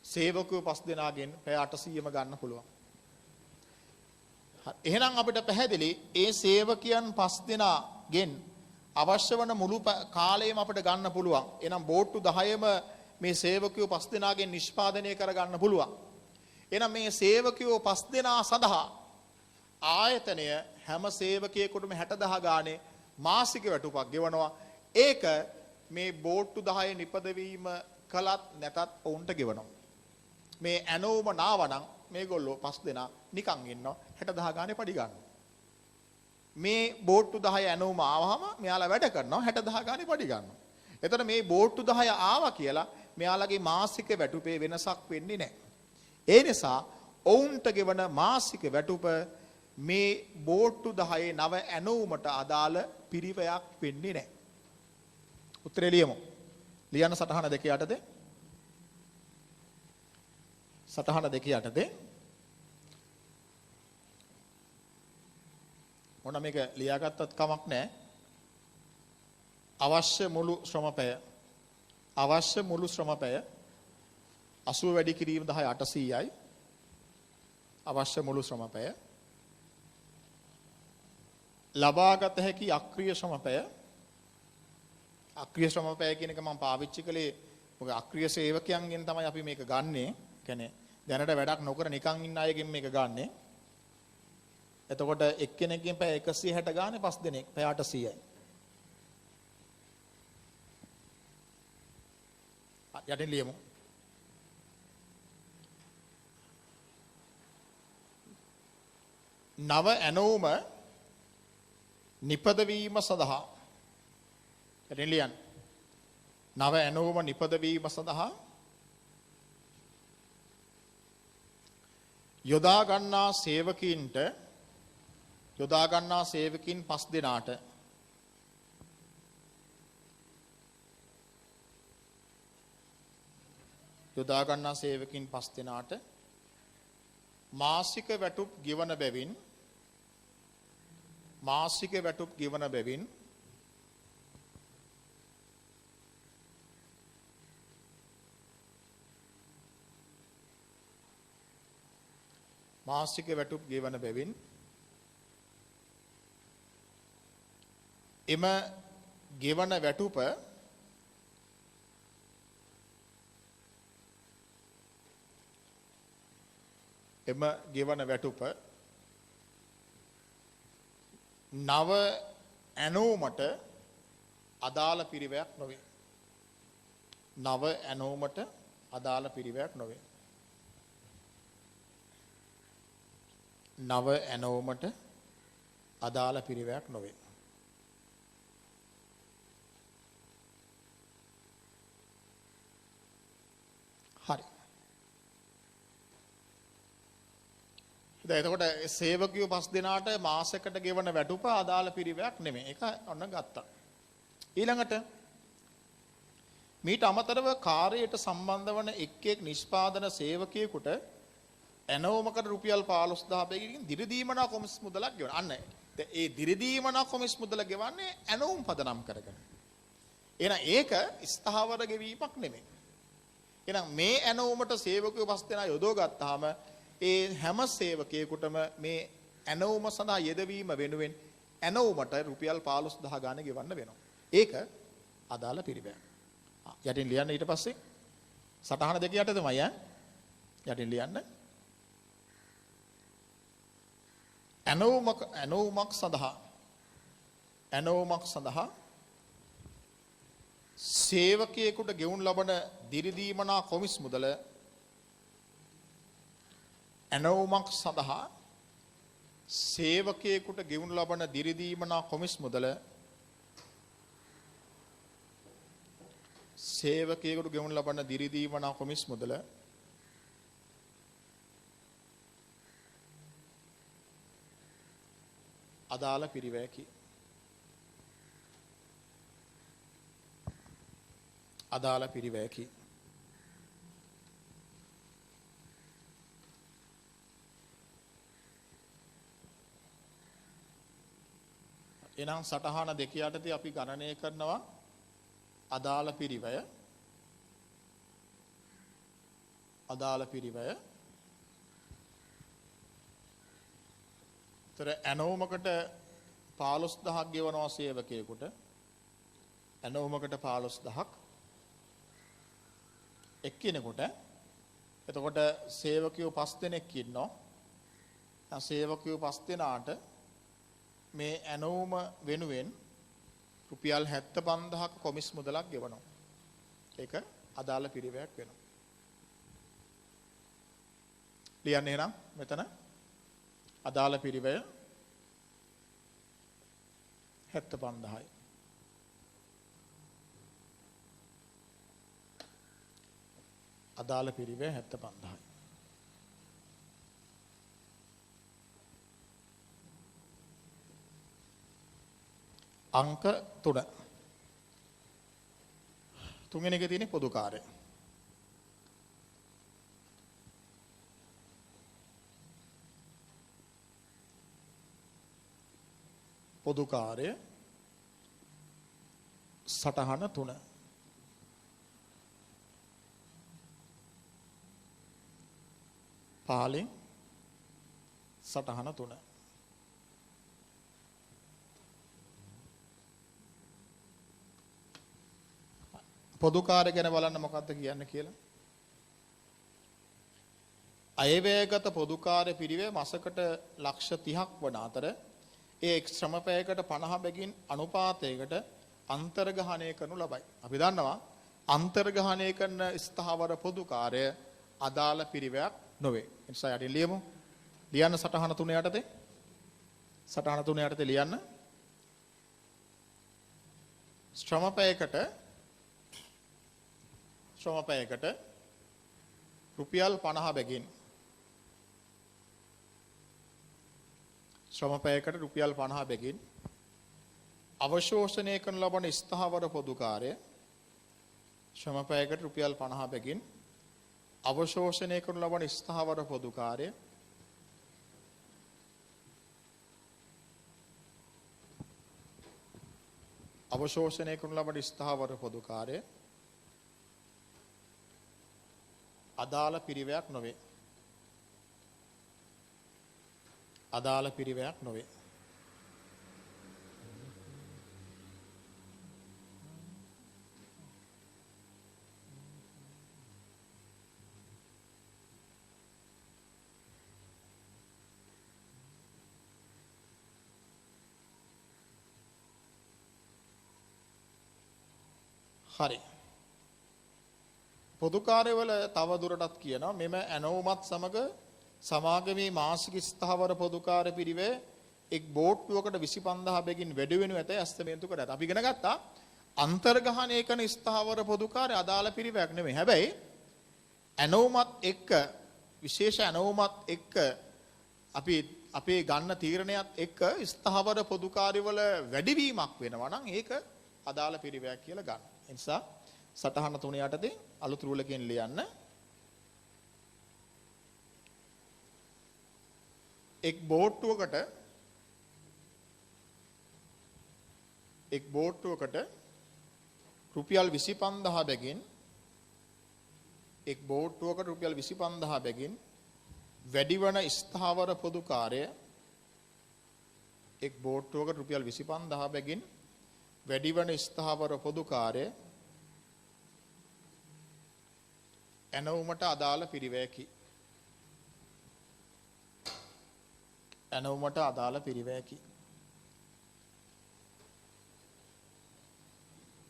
සේවකයෝ 5 දෙනාගෙන් පැය 800ම ගන්න පුළුවන්. එහෙනම් අපිට පැහැදිලි ඒ සේවකයන් 5 දෙනාගෙන් අවශ්‍ය වන මුළු කාලයම අපිට ගන්න පුළුවන්. එහෙනම් බෝට්ටු 10ම මේ සේවකයෝ 5 දෙනාගෙන් නිෂ්පාදනය කර ගන්න පුළුවන්. එහෙනම් මේ සේවකයෝ 5 දෙනා සඳහා ආයතනය හැම සේවකයෙකුටම 60000 ගානේ මාසික වැටුපක් ගෙවනවා. ඒක මේ බෝට්ටු 10 නිපදවීම කළත් නැතත් ඔවුන්ට ගෙවනවා. මේ ඇනෝම නාවනම් මේගොල්ලෝ 5 දෙනා නිකන් ඉන්නවා 60000 ගානේ පඩි ගන්නවා. මේ බෝට්ටු 10 ඇනෝම ආවහම මෙයාලා වැඩ කරනවා 60000 ගානේ පඩි ගන්නවා. එතකොට මේ බෝට්ටු 10 ආවා කියලා මෙයාලගේ මාසික වැටුපේ වෙනසක් වෙන්නේ නැහැ. ඒ නිසා ඔවුන්ට ගෙවන මාසික වැටුප මේ බෝට්ටු 10 නව ඇනෝමට අදාළ පිරිවයක් වෙන්නේ නැහැ. උත්තරේ ලියමු. ලියන්න සටහන 2 යටතේ. සටහන 2 යටතේ. මොන මේක ලියාගත්තත් කමක් නැහැ. අවශ්‍ය මුළු ශ්‍රමපය 80 වැඩි කිරීම 10 800යි. අවශ්‍ය මුළු ශ්‍රමපය ලබාගත හැකි අක්‍රීය ශ්‍රමපය. අක්‍රීය ශ්‍රමපය කියන එක මම පාවිච්චි කළේ මොකද අක්‍රීය සේවකයන්ගෙන් තමයි අපි මේක ගන්නෙ. කියන්නේ දැනට වැඩක් නොකර නිකන් ඉන්න අයගෙන් මේක ගන්නෙ. එතකොට එක්කෙනෙක්ගෙන් පැය 160 ගානේ 5 දෙනෙක් පැය 800යි. යටින් ලියමු. නව ඇනෝම නිපදවීම සඳහා යටින් ලියන්න. නව ඇනෝම නිපදවීම සඳහා යොදා ගන්නා සේවකීන්ට යොදා ගන්නා සේවකීන් 5 දෙනාට යොදා ගන්නා සේවකීන් 5 දෙනාට මාසික වැටුප් ගෙවන බැවින් මාසික වැටුප් ගෙවන බැවින් මාසික වැටුප් ගෙවන බැවින් එම ගෙවන වැටුප නව ඇනෝමට අදාළ පිරිවැයක් නොවේ. නව ඇනෝමට අදාළ පිරිවැයක් නොවේ. නව ඇනෝමට අදාළ පිරිවැයක් නොවේ. හරි. එතකොට සේවකයෝ 5 දෙනාට මාසයකට ගෙවන වැටුප අදාළ පිරිවැයක් නෙමෙයි. ඒක ඔන්න ගත්තා. ඊළඟට මීට අමතරව කාර්යයට සම්බන්ධ වන එක් නිෂ්පාදන සේවකයෙකුට ඇනෝමකට රුපියල් 15000 බැගින් දිරිදීමනා කොමිස් මුදලක් ගෙවන. අන්න ඒ දිරිදීමනා කොමිස් මුදල ගෙවන්නේ ඇනෝම් පදනම් කරගෙන. එහෙනම් ඒක ස්ථාවර ගෙවීමක් නෙමෙයි. එහෙනම් මේ ඇනෝමට සේවකයෝ 5 දෙනා යොදව ගත්තාම ඒ හැම සේවකයෙකුටම මේ ඇනෝම සඳහා යෙදවීම වෙනුවෙන් ඇනෝමට රුපියල් 15000 ගාන ගෙවන්න වෙනවා. ඒක අදාළ පිරිවැය. යටින් ලියන්න ඊට පස්සේ සටහන දෙක යට තමයි යටින් ලියන්න. ඇනෝමක් සඳහා සේවකයෙකුට ගෙවුන් ලබන දිරිදීමනා කොමිස් මුදල ඇනෝමක් සඳහා සේවකයෙකුට ගෙවුන් ලබන දිරිදීමනා කොමිස් මුදල සේවකයෙකුට ගෙවුන් ලබන දිරිදීමනා කොමිස් මුදල අදාළ පිරිවැයකි. අදාළ පිරිවැයකි. එනම් සටහන දෙක යටතේ අපි ගණනය කරනවා අදාළ පිරිවැය. අදාළ පිරිවැය. තර ඇනෝමකට 15000ක් ගෙවනවා සේවකයෙකුට. ඇනෝමකට 15000ක් එක්කිනෙකුට. එතකොට සේවකයෝ 5 දෙනෙක් ඉන්නවා. සේවකයෝ 5 දෙනාට මේ ඇනෝම වෙනුවෙන් රුපියල් 75000ක කොමිස් මුදලක් ගෙවනවා. ඒක අදාළ පිරිවැයක් වෙනවා. ලියන්න එහෙනම් මෙතන අදාළ පිරිවැය 75000යි. අදාළ පිරිවැය 75000යි. අංක 3. තුන්වෙනි එකේ තියෙන පොදු කාර්ය. පොදු කාර්ය සටහන 3. පාලෙන් සටහන 3. පොදු කාර්ය ගැන බලන්න මොකක්ද කියන්නේ කියලා. අයවැයගත පොදු කාර්ය පිරිවැය මාසකට ලක්ෂ 30ක් වන අතර ඒ ශ්‍රමපෑයකට 50 බැගින් අනුපාතයකට අන්තර්ගහණය කරනු ලබයි. අපි දන්නවා අන්තර්ගහණය කරන ස්ථාවර පොදු කාර්ය අදාළ පිරිවැයක් නොවේ. ඒ නිසා යටින් ලියමු. ලියන්න සටහන 3 යටතේ. සටහන 3 යටතේ ලියන්න. ශ්‍රමපෑයකට රුපියල් 50 බැගින් ශ්‍රම පැයකට රුපියල් 50 බැගින් අවශෝෂණය කරන ලබන ස්ථාවර පොදු කාර්ය ශ්‍රම පැයකට රුපියල් 50 බැගින් අවශෝෂණය කරන ලබන ස්ථාවර පොදු කාර්ය අවශෝෂණය කරන ලබන ස්ථාවර පොදු කාර්ය අදාළ පිරිවැයක් නොවේ. අදාළ පිරිවැයක් නොවේ. හරි. පොදු කාර්යවල තව දුරටත් කියනවා මෙම ඇනෝමත් සමග සමාගමේ මාසික ස්ථාවර පොදු කාර්ය පිරිවේ එක් බෝට්ටුවකට 25000 බැගින් වැඩි වෙනු ඇතැයි අස්තමේන්තු කර ඇත. අපි ඉගෙන ගත්තා අන්තර්ගහණය කරන ස්ථාවර පොදු කාර්ය අදාළ පිරිවැයක් නෙමෙයි. හැබැයි ඇනෝමත් එක්ක විශේෂ ඇනෝමත් එක්ක අපි අපේ ගන්න තීරණයත් එක්ක ස්ථාවර පොදු කාර්යවල වැඩිවීමක් වෙනවා නම් ඒක අදාළ පිරිවැයක් කියලා ගන්න. ඒ නිසා සටහන 3 යටතේ අලුත් රූලකින් ලියන්න. එක් බෝට්ටුවකට රුපියල් 25000 බැගින් එක් බෝට්ටුවකට රුපියල් 25000 බැගින් වැඩිවන ස්ථාවර පොදු කාර්ය එක් බෝට්ටුවකට රුපියල් 25000 බැගින් වැඩිවන ස්ථාවර පොදු කාර්ය ඇනවුමට අදාළ පිරිවැයකි. ඇනවුමට අදාළ පිරිවැයකි.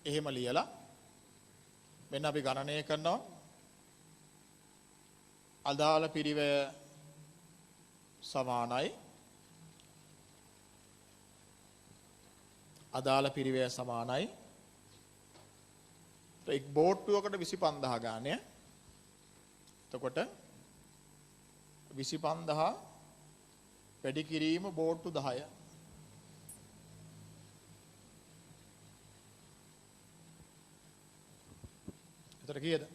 එහෙම ලියලා මෙන්න අපි ගණනය කරනවා අදාළ පිරිවැය සමානයි අදාළ පිරිවැය සමානයි එක් බෝට්ටුවකට 25000 ගානේ. එතකොට 25000 වැඩි කිරීම බෝට්ටු 10. එතකොට කීයද?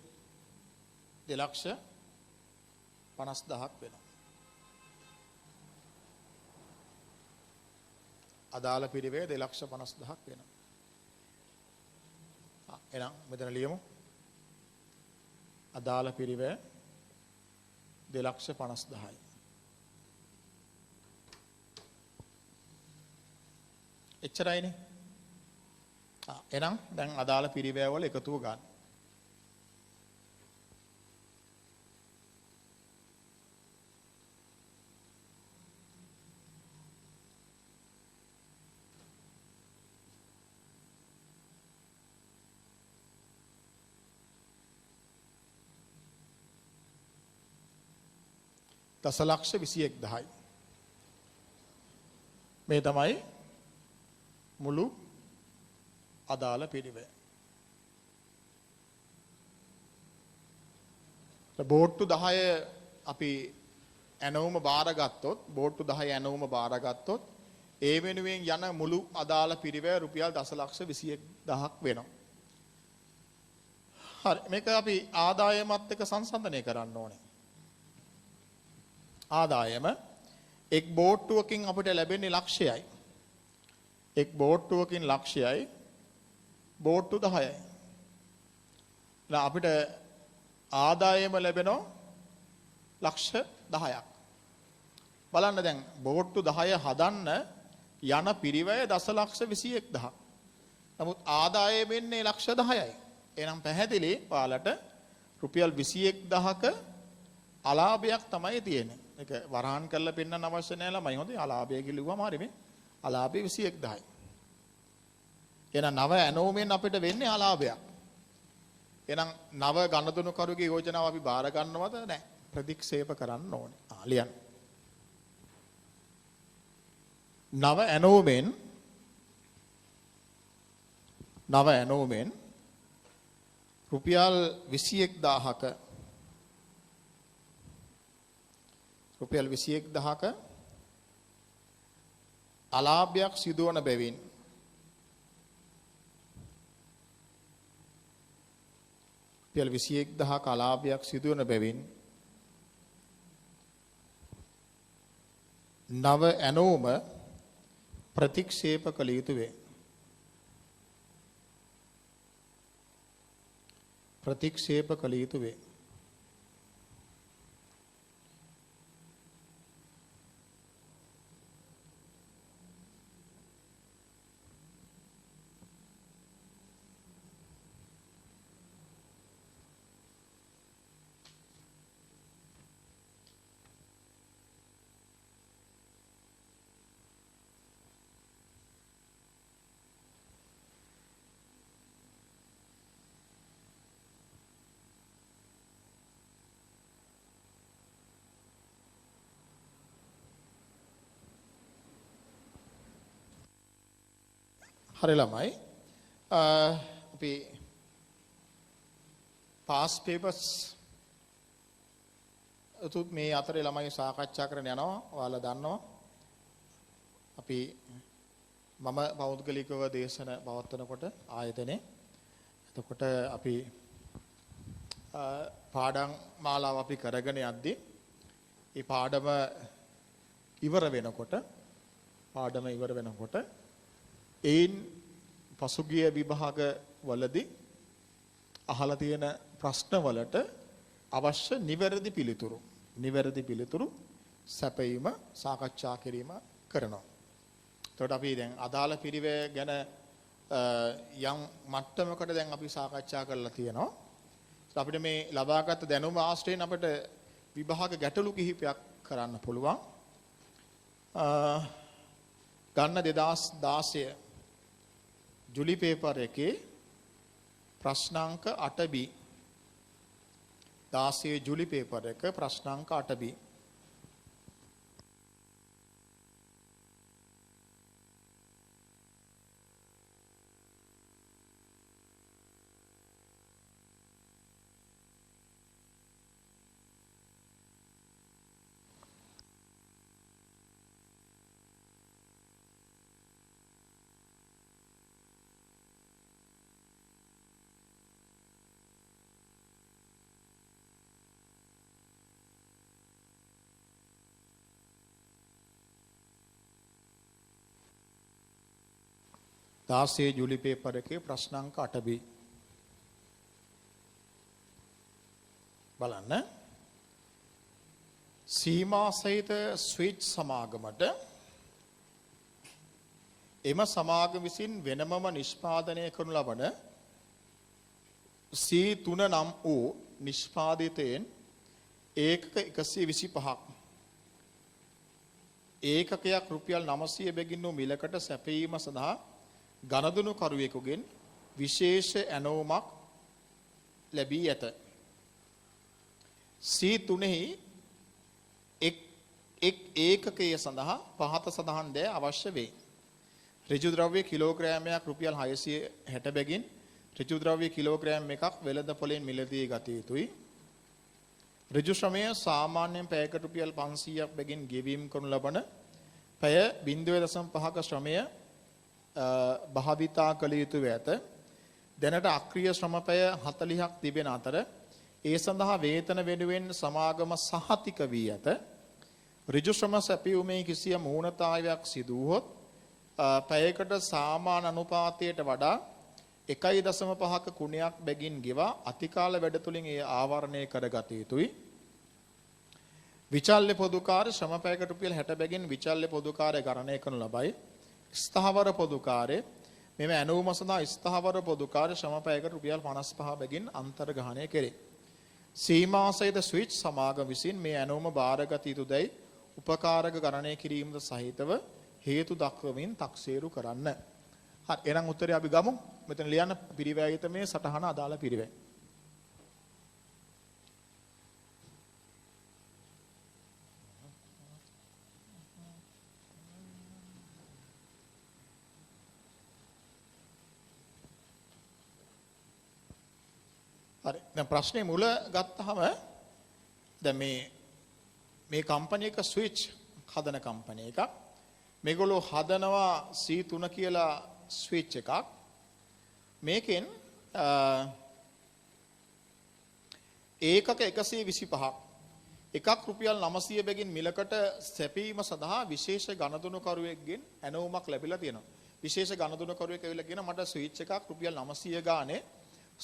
2,50,000ක් වෙනවා. අදාළ පිරිවැය 2,50,000ක් වෙනවා. එහෙනම් මෙතන ලියමු. අදාළ පිරිවැය 2,50,000යි. එච්චරයිනේ. එහෙනම් දැන් අදාළ පිරිවැය වල එකතුව ගන්න. දසලක්ෂ 21000යි. මේ තමයි මුළු අදාළ පිරිවැය. බෝට්ටු 10 අපි ඇනවුම බාරගත්තොත් බෝට්ටු 10 ඇනවුම බාරගත්තොත් ඒ වෙනුවෙන් යන මුළු අදාළ පිරිවැය රුපියල් දසලක්ෂ 21000ක් වෙනවා. හරි මේක අපි ආදායමත් එක්ක සංසන්දනය කරන්න ඕනේ. ආදායම එක් බෝට්ටුවකින් අපිට ලැබෙන්නේ ලක්ෂයයි. එක් බෝට්ටුවකින් ලක්ෂයයි බෝට්ටු 10යි. දැන් අපිට ආදායම ලැබෙනවා ලක්ෂ 10ක්. බලන්න දැන් බෝට්ටු 10 හදන්න යන පිරිවැය දසලක්ෂ 21000ක්. නමුත් ආදායම වෙන්නේ ලක්ෂ 10යි. එහෙනම් පැහැදිලි ඔයාලට රුපියල් 21000ක අලාභයක් තමයි තියෙන්නේ. ඒක වරහන් කරලා පෙන්නන්න අවශ්‍ය නැහැ ළමයි. හොඳයි අලාභය කිව්වම හරි මේ. අලාභය 21000යි. එහෙනම් නව ඇනෝමෙන් අපිට වෙන්නේ අලාභයක්. එහෙනම් නව ගණතුණු කරුගේ යෝජනාව අපි බාර ගන්නවද නැහැ. ප්‍රතික්ෂේප කරන්න ඕනේ. ලියන්න. නව ඇනෝමෙන් රුපියල් 21000ක රුපියල් 21000ක අලාභයක් සිදුවන බැවින් රුපියල් 21000ක අලාභයක් සිදුවන බැවින් නව ඇනෝම ප්‍රතික්ෂේප කළ යුතු වේ. ප්‍රතික්ෂේප කළ යුතු වේ. හරි ළමයි අපි පාස් පේපර්ස් තුත් මේ අතරේ ළමයි සාකච්ඡා කරන්න යනවා. ඔයාලා දන්නවා අපි මම පෞද්ගලිකව දේශන පවත්වනකොට ආයතනයේ එතකොට අපි පාඩම් මාලාව අපි කරගෙන යද්දී ඒ පාඩම ඉවර වෙනකොට ඒන් පසුගිය විභාග වලදී අහලා තියෙන ප්‍රශ්න වලට අවශ්‍ය නිවැරදි පිළිතුරු සැපයීම සාකච්ඡා කිරීම කරනවා. එතකොට අපි දැන් අදාළ පිරිවැය ගැන යම් මට්ටමකට දැන් අපි සාකච්ඡා කරලා තියෙනවා. අපිට මේ ලබාගත් දැනුම ආශ්‍රයෙන් අපිට විභාග ගැටලු කිහිපයක් කරන්න පුළුවන්. ගන්න 2016 ජුලි පේපර් එකේ ප්‍රශ්නාංක 8B 16 ජුලි පේපර් එක ප්‍රශ්නාංක 8B ජුලි පේපර් එකේ ප්‍රශ්නාංක 8B බලන්න. සීමා සහිත ස්විච් සමාගමට එම සමාගම විසින් වෙනමම නිෂ්පාදනය කරනු ලබන C3 නම් වූ නිෂ්පාදිතයෙන් ඒකක 125ක් ඒකකයක් රුපියල් 900 බැගින් වූ මිලකට සැපයීම සඳහා ගණදුණු කරුවෙකුගෙන් විශේෂ ඇනෝමක් ලැබී ඇත. C3හි එක් ඒකකය සඳහා පහත සඳහන් දෑ අවශ්‍ය වේ. ඍජු ද්‍රව්‍ය කිලෝග්‍රෑමයක් රුපියල් 660 බැගින් ඍජු ද්‍රව්‍ය කිලෝග්‍රෑම් එකක් වෙළඳ පොලෙන් මිලදී ගත යුතුයි. ඍජු ශ්‍රමය සාමාන්‍යයෙන් පැයකට රුපියල් 500ක් බැගින් ගෙවීම කරනු ලබන පැය 0.5ක ශ්‍රමය භාවිතා කළ යුතු ඇත. දැනට අක්‍රීය ශ්‍රමපය 40ක් තිබෙන අතර ඒ සඳහා වේතන වෙනුවෙන් සමාගම සහතික වී ඇත. ඍජු ශ්‍රම සැපයීමේ කිසියම් ඌනතාවයක් සිදු වුවහොත් පැයකට සාමාන්‍ය අනුපාතයට වඩා 1.5ක කුණයක් බැගින් ගෙවා අතිකාල වැඩ තුලින් ඒ ආවරණය කරගත යුතුයි. විචල්්‍ය පොදුකාර්ය ශ්‍රම පැයකට රුපියල් 60 බැගින් විචල්්‍ය පොදුකාර්ය ගණනය කරනු ලබයි. ස්ථාවර පොදුකාර්ය මෙම ඇනවුම සඳහා ස්ථාවර පොදුකාර්ය ශ්‍රම පැයකට රුපියල් 55 බැගින් අන්තර්ග්‍රහණය කෙරේ. සීමා සහිත ස්විච් සමාගම විසින් මේ ඇනවුම බාරගත යුතුදැයි උපකාරක ගණනය කිරීමද සහිතව හේතු දක්වමින් තක්සේරු කරන්න. හරි එහෙනම් උත්තරය අපි ගමු. මෙතන ලියන්න පිරිවැයිත මේ සටහන අදාළ පිරිවැය. හරි දැන් ප්‍රශ්නේ මුල ගත්තාම දැන් මේ කම්පැනි එක ස්විච් හදන කම්පැනි එකක්. මේගොල්ලෝ හදනවා C3 කියලා ස්විච් එකක්. මේකෙන් ඒකක 125ක් එකක් රුපියල් 900 බැගින් මිලකට සැපීම සඳහා විශේෂ ගණදුනුකරුවෙක්ගෙන් ඇනවුමක් ලැබිලා තියෙනවා. විශේෂ ගණදුනුකරුවෙක් ඇවිල්ලා කියනවා මට ස්විච් එකක් රුපියල් 900 ගානේ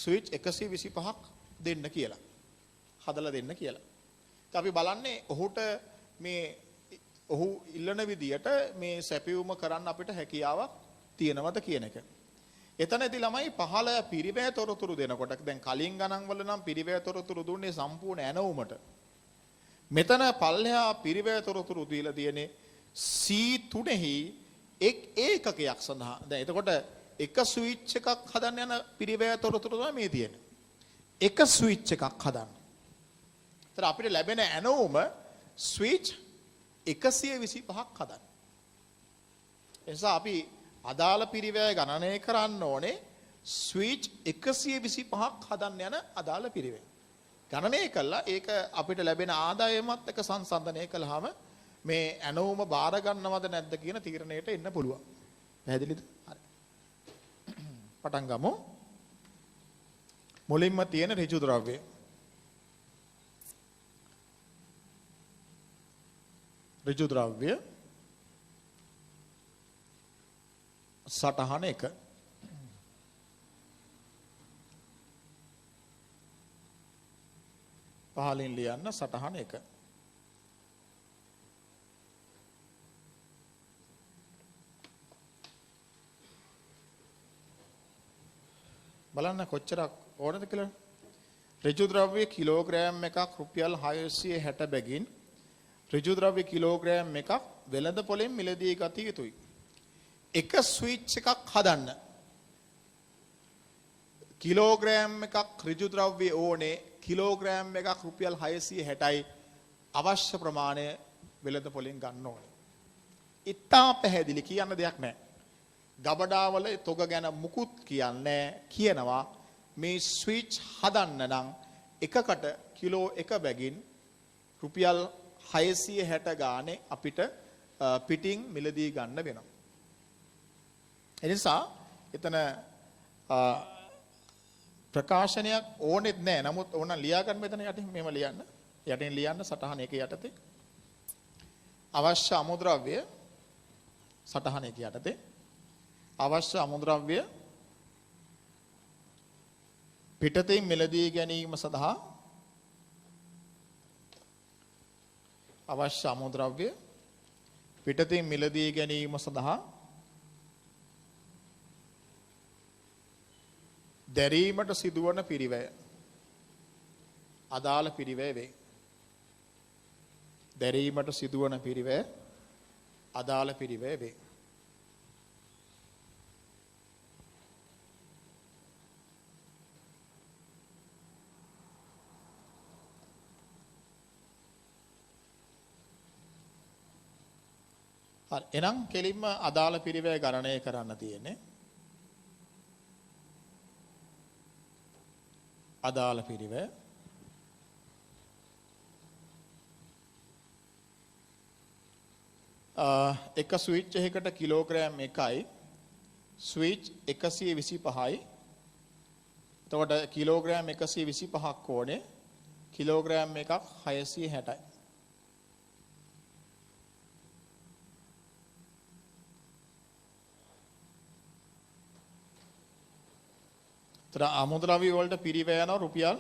ස්විච් 125ක් දෙන්න කියලා. හදලා දෙන්න කියලා. ඉතින් අපි බලන්නේ ඔහුට මේ ඔහු ඉල්ලන විදියට මේ සැපියුම කරන්න අපිට හැකියාවක් තියෙනවද කියන එක. එතනදී ළමයි පහළ පිරිවැය තොරතුරු දෙනකොට දැන් කලින් ගණන් වල නම් පිරිවැය තොරතුරු දුන්නේ සම්පූර්ණ ඇනවුමට. මෙතන පල්ලෙහා පිරිවැය තොරතුරු දීලා තියෙන්නේ C3හි එක් ඒකකයක් සඳහා. දැන් එතකොට එක ස්විච් එකක් හදන්න යන පිරිවැය තොරතුරු තමයි මේ තියෙන්නේ. එක ස්විච් එකක් හදන්න. ඒතර අපිට ලැබෙන ඇනවුම ස්විච් 125ක් හදන්න. එනිසා අපි අදාළ පිරිවැය ගණනය කරන්න ඕනේ ස්විච් 125ක් හදන්න යන අදාළ පිරිවැය. ගණනය කළා ඒක අපිට ලැබෙන ආදායමත් එක සංසන්දනය කළාම මේ ඇනවුම බාර ගන්නවද නැද්ද කියන තීරණයට එන්න පුළුවන්. පැහැදිලිද? හරි. පටන් ගමු. මුලින්ම තියෙන ඍජු ද්‍රව්‍ය. ඍජු ද්‍රව්‍ය සටහන 1. පහලින් ලියන්න සටහන 1. බලන්න කොච්චරක් ඕනද කියලා. ඍජු ද්‍රව්‍ය කිලෝග්‍රෑම් එකක් රුපියල් 660 බැගින් ඍජු ද්‍රව්‍ය කිලෝග්‍රෑම් එකක් වෙළඳ පොලෙන් මිලදී ගත යුතුයි. එක ස්විච් එකක් හදන්න කිලෝග්‍රෑම් එකක් ඍජු ද්‍රව්‍ය ඕනේ කිලෝග්‍රෑම් එකක් රුපියල් 660යි අවශ්‍ය ප්‍රමාණය වෙළඳ පොලෙන් ගන්න ඕනේ. ඉතා පැහැදිලි කියන්න දෙයක් නැහැ. ගබඩාවල තොග ගැන මුකුත් කියන්නේ කියනවා මේ ස්විච් හදන්න නම් එකකට කිලෝ 1 බැගින් රුපියල් 660 ගානේ අපිට පිටින් මිලදී ගන්න වෙනවා. එනිසා එතන ප්‍රකාශනයක් ඕනෙත් නැහැ. නමුත් ඕන ලියා ගන්න මෙතන යටින් මෙහෙම ලියන්න. යටින් ලියන්න සටහන 1 යටතේ අවශ්‍ය අමුද්‍රව්‍ය සටහන 1 යටතේ අවශ්‍ය අමුද්‍රව්‍ය පිටතින් මිලදී ගැනීම සඳහා අවශ්‍ය අමුද්‍රව්‍ය පිටතින් මිලදී ගැනීම සඳහා දැරීමට සිදුවන පිරිවැය අදාළ පිරිවැය වේ. දැරීමට සිදුවන පිරිවැය අදාළ පිරිවැය වේ. හරි. එහෙනම් කෙලින්ම අදාළ පිරිවැය ගණනය කරන්න තියෙන්නේ. අදාළ පිරිවැය එක ස්විච් එකකට කිලෝග්‍රෑම් 1යි ස්විච් 125යි. එතකොට කිලෝග්‍රෑම් 125ක් ඕනේ කිලෝග්‍රෑම් එකක් 660යි. තර අමුද්‍රව්‍ය වලට පිරිවැය යනවා රුපියල්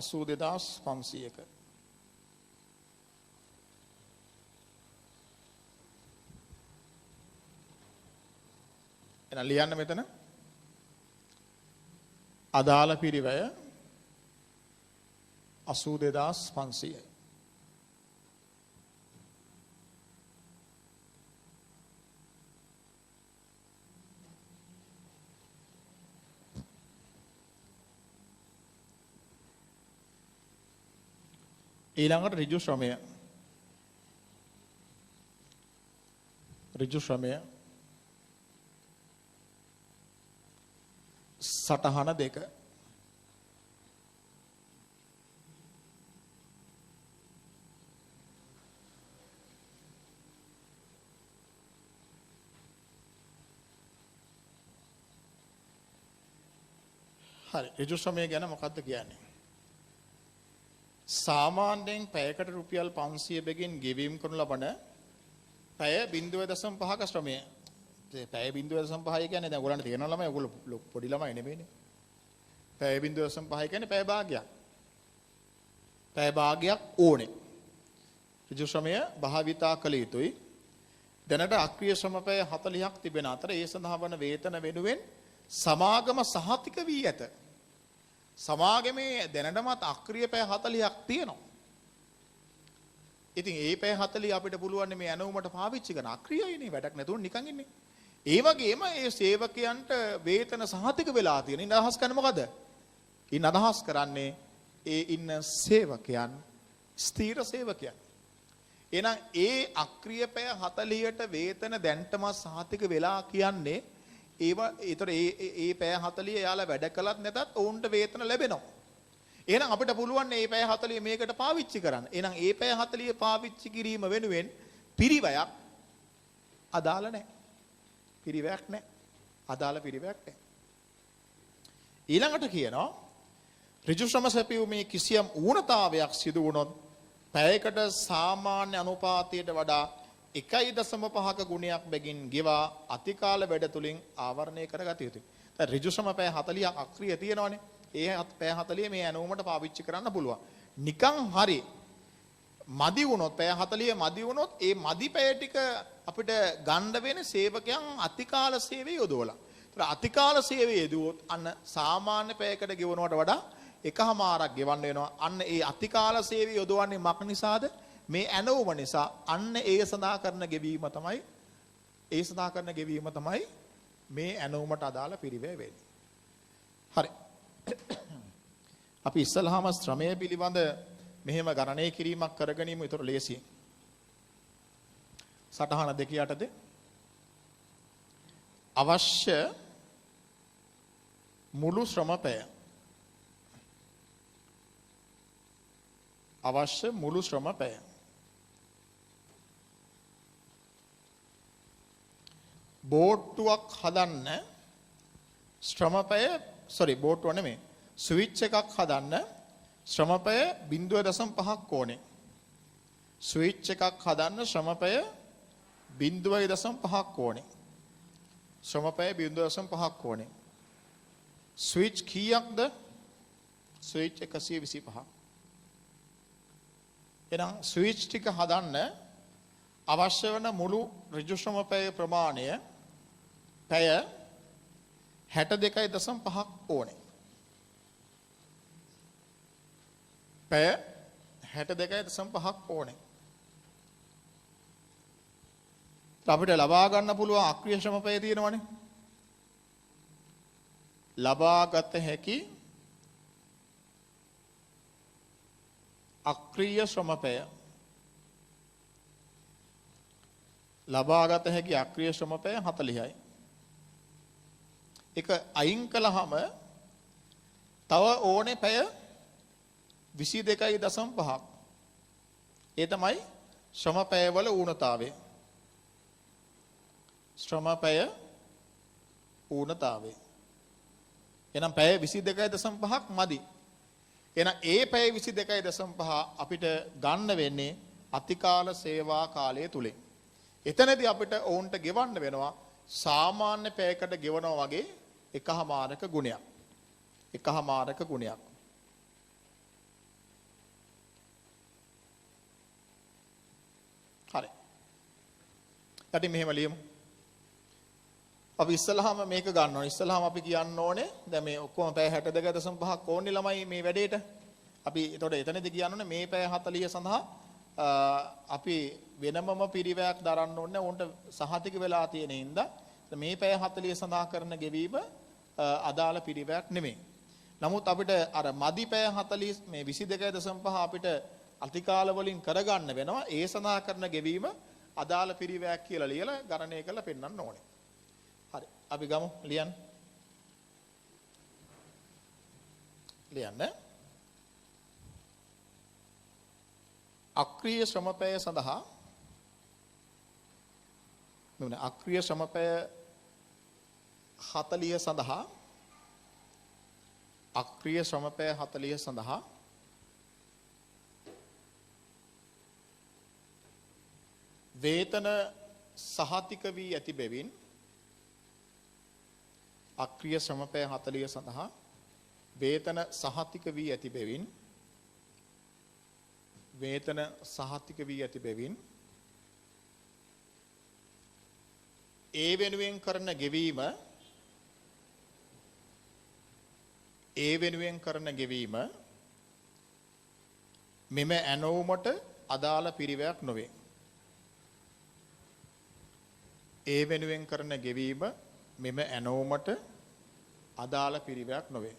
82500ක. එහෙනම් ලියන්න මෙතන අදාළ පිරිවැය 82500යි. ඊළඟට ඍජු ශ්‍රමය. ඍජු ශ්‍රමය සටහන 2. හරි. ඍජු ශ්‍රමය ගැන මොකක්ද කියන්නේ? සාමාන්‍යයෙන් පැයකට රුපියල් 500 බැගින් ගෙවීම කරනු ලබන පැය 0.5ක ශ්‍රමය. ඒ පැය 0.5 කියන්නේ දැන් ඔයගොල්ලන්ට තේරෙනවා ළමයි ඔයගොල්ලෝ පොඩි ළමයි නෙමෙයිනේ. පැය 0.5 කියන්නේ පැය භාගයක්. පැය භාගයක් ඕනේ. ඍජු ශ්‍රමය භාවිතා කළ යුතුයි. දැනට අක්‍රීය ශ්‍රම පැය 40ක් තිබෙන අතර ඒ සඳහා වන වේතන වෙනුවෙන් සමාගම සහතික වී ඇත. සමාගමේ දැනටමත් අක්‍රීය පැය 40ක් තියෙනවා. ඉතින් ඒ පැය 40 අපිට පුළුවන් මේ ඇනවුමට පාවිච්චි කරන අක්‍රීයයිනේ වැඩක් නැතුව නිකන් ඉන්නේ. ඒ වගේම ඒ සේවකයන්ට වේතන සහතික වෙලා තියෙන. ඉන්න අදහස් කරන්නේ මොකද? ඉන්න අදහස් කරන්නේ ඒ ඉන්න සේවකයන් ස්ථීර සේවකයන්. එහෙනම් ඒ අක්‍රීය පැය 40ට වේතන දැන්ටම සහතික වෙලා කියන්නේ ඒතර ඒ පැය 40 එයාලා වැඩ කළත් නැතත් ඔවුන්ට වේතන ලැබෙනවා. එහෙනම් අපිට පුළුවන් මේ පැය 40 මේකට පාවිච්චි කරන්න. එහෙනම් ඒ පැය 40 පාවිච්චි කිරීම වෙනුවෙන් පිරිවැයක් අදාළ නැහැ. පිරිවැයක් නැහැ. අදාළ පිරිවැයක් නැහැ. ඊළඟට කියනවා ඍජු ශ්‍රම සැපයීමේ කිසියම් ඌනතාවයක් සිදු වුණොත් පැයකට සාමාන්‍ය අනුපාතයට වඩා 1.5ක ගුණයක් බැගින් ගෙවා අතිකාල වැඩ තුලින් ආවරණය කරගත යුතුයි. දැන් ඍජු ශ්‍රම පැය 40ක් අක්‍රිය තියෙනවනේ. ඒ පැය 40 මේ ඇනවුමට පාවිච්චි කරන්න පුළුවන්. නිකන් හරි මදි වුණොත් පැය 40 මදි වුණොත් ඒ මදි පැය ටික අපිට ගන්න වෙන සේවකයන් අතිකාල සේවය යොදවලා. ඒතර අතිකාල සේවය යෙදුවොත් අන්න සාමාන්‍ය පැයකට ගෙවනවට වඩා එකහමාරක් ගෙවන්න වෙනවා. අන්න ඒ අතිකාල සේවය යොදවන්නේ මක් නිසාද? මේ ඇනවුම නිසා. අන්න ඒ සඳහා කරන ගෙවීම තමයි මේ ඇනවුමට අදාළ පිරිවැය වෙන්නේ. හරි. අපි ඉස්සල්ලාම ශ්‍රමය පිළිබඳ මෙහෙම ගණනය කිරීමක් කරගනිමු. ඒතර ලේසියෙන්. සටහන 2 අවශ්‍ය මුළු ශ්‍රම පැය බෝට්ටුවක් හදන්න බෝට්ටුව නෙමෙයි ස්විච් එකක් හදන්න ශ්‍රමපය 0.5ක් ඕනේ. ස්විච් එකක් හදන්න ශ්‍රමපය 0.5ක් ඕනේ. ශ්‍රමපය 0.5ක් ඕනේ. ස්විච් කීයක්ද? ස්විච් 125ක්. එහෙනම් ස්විච් ටික හදන්න අවශ්‍ය වන මුළු ඍජු ශ්‍රමපය ප්‍රමාණය පැය 62.5ක් ඕනේ. පැය 62.5ක් ඕනේ. අපිට ලබා ගන්න පුළුවන් අක්‍රීය ශ්‍රමපය තියෙනවනේ. ලබාගත හැකි අක්‍රීය ශ්‍රමපය 40යි. එක අයින් කළාම තව ඕනේ පැය 22.5ක්. ඒ තමයි ශ්‍රමපය වල ඌනතාවය. එහෙනම් පැය 22.5ක් මදි. එහෙනම් ඒ පැය 22.5 අපිට ගන්න වෙන්නේ අතිකාල සේවා කාලය තුලින්. එතනදී අපිට ඔවුන්ට ගෙවන්න වෙනවා සාමාන්‍ය පැයකට ගෙවනවා වගේ එකහමාරක ගුණයක්. හරි. ඊට මෙහෙම ලියමු. අපි ඉස්සල්ලාම මේක ගන්න ඕනේ. ඉස්සල්ලාම අපි කියන්න ඕනේ දැන් මේ ඔක්කොම පැය 62.5ක් ඕනේ ළමයි මේ වැඩේට. අපි එතකොට එතනදී කියන්න ඕනේ මේ පැය 40 සඳහා අපි වෙනමම පිරිවැයක් දරන්න ඕනේ. උන්ට සහතික වෙලා තියෙන හින්දා මේ පැය 40 සඳහා කරන ගෙවීම අදාළ පිරිවැයක් නෙමෙයි. නමුත් අපිට අර මදි පැය 40 මේ 22.5 අපිට අතිකාල වලින් කරගන්න වෙනවා. ඒ සඳහා කරන ගෙවීම අදාළ පිරිවැයක් කියලා ලියලා ගණනය කරලා පෙන්නන්න ඕනේ. හරි. අපි ගමු ලියන්න. අක්‍රීය ශ්‍රමපය සඳහා අක්‍රීය ශ්‍රමපය 40 සඳහා අක්‍රීය ශ්‍රමපය 40 සඳහා වේතන සහතික වී ඇති බැවින් අක්‍රීය ශ්‍රමපය 40 සඳහා වේතන සහතික වී ඇති බැවින් වේතන සහතික වී ඇති බැවින් ඒ වෙනුවෙන් කරන ගෙවීම මෙම ඇනෝමට අදාළ පිරිවැයක් නොවේ. ඒ වෙනුවෙන් කරන ගෙවීම මෙම ඇනෝමට අදාළ පිරිවැයක් නොවේ.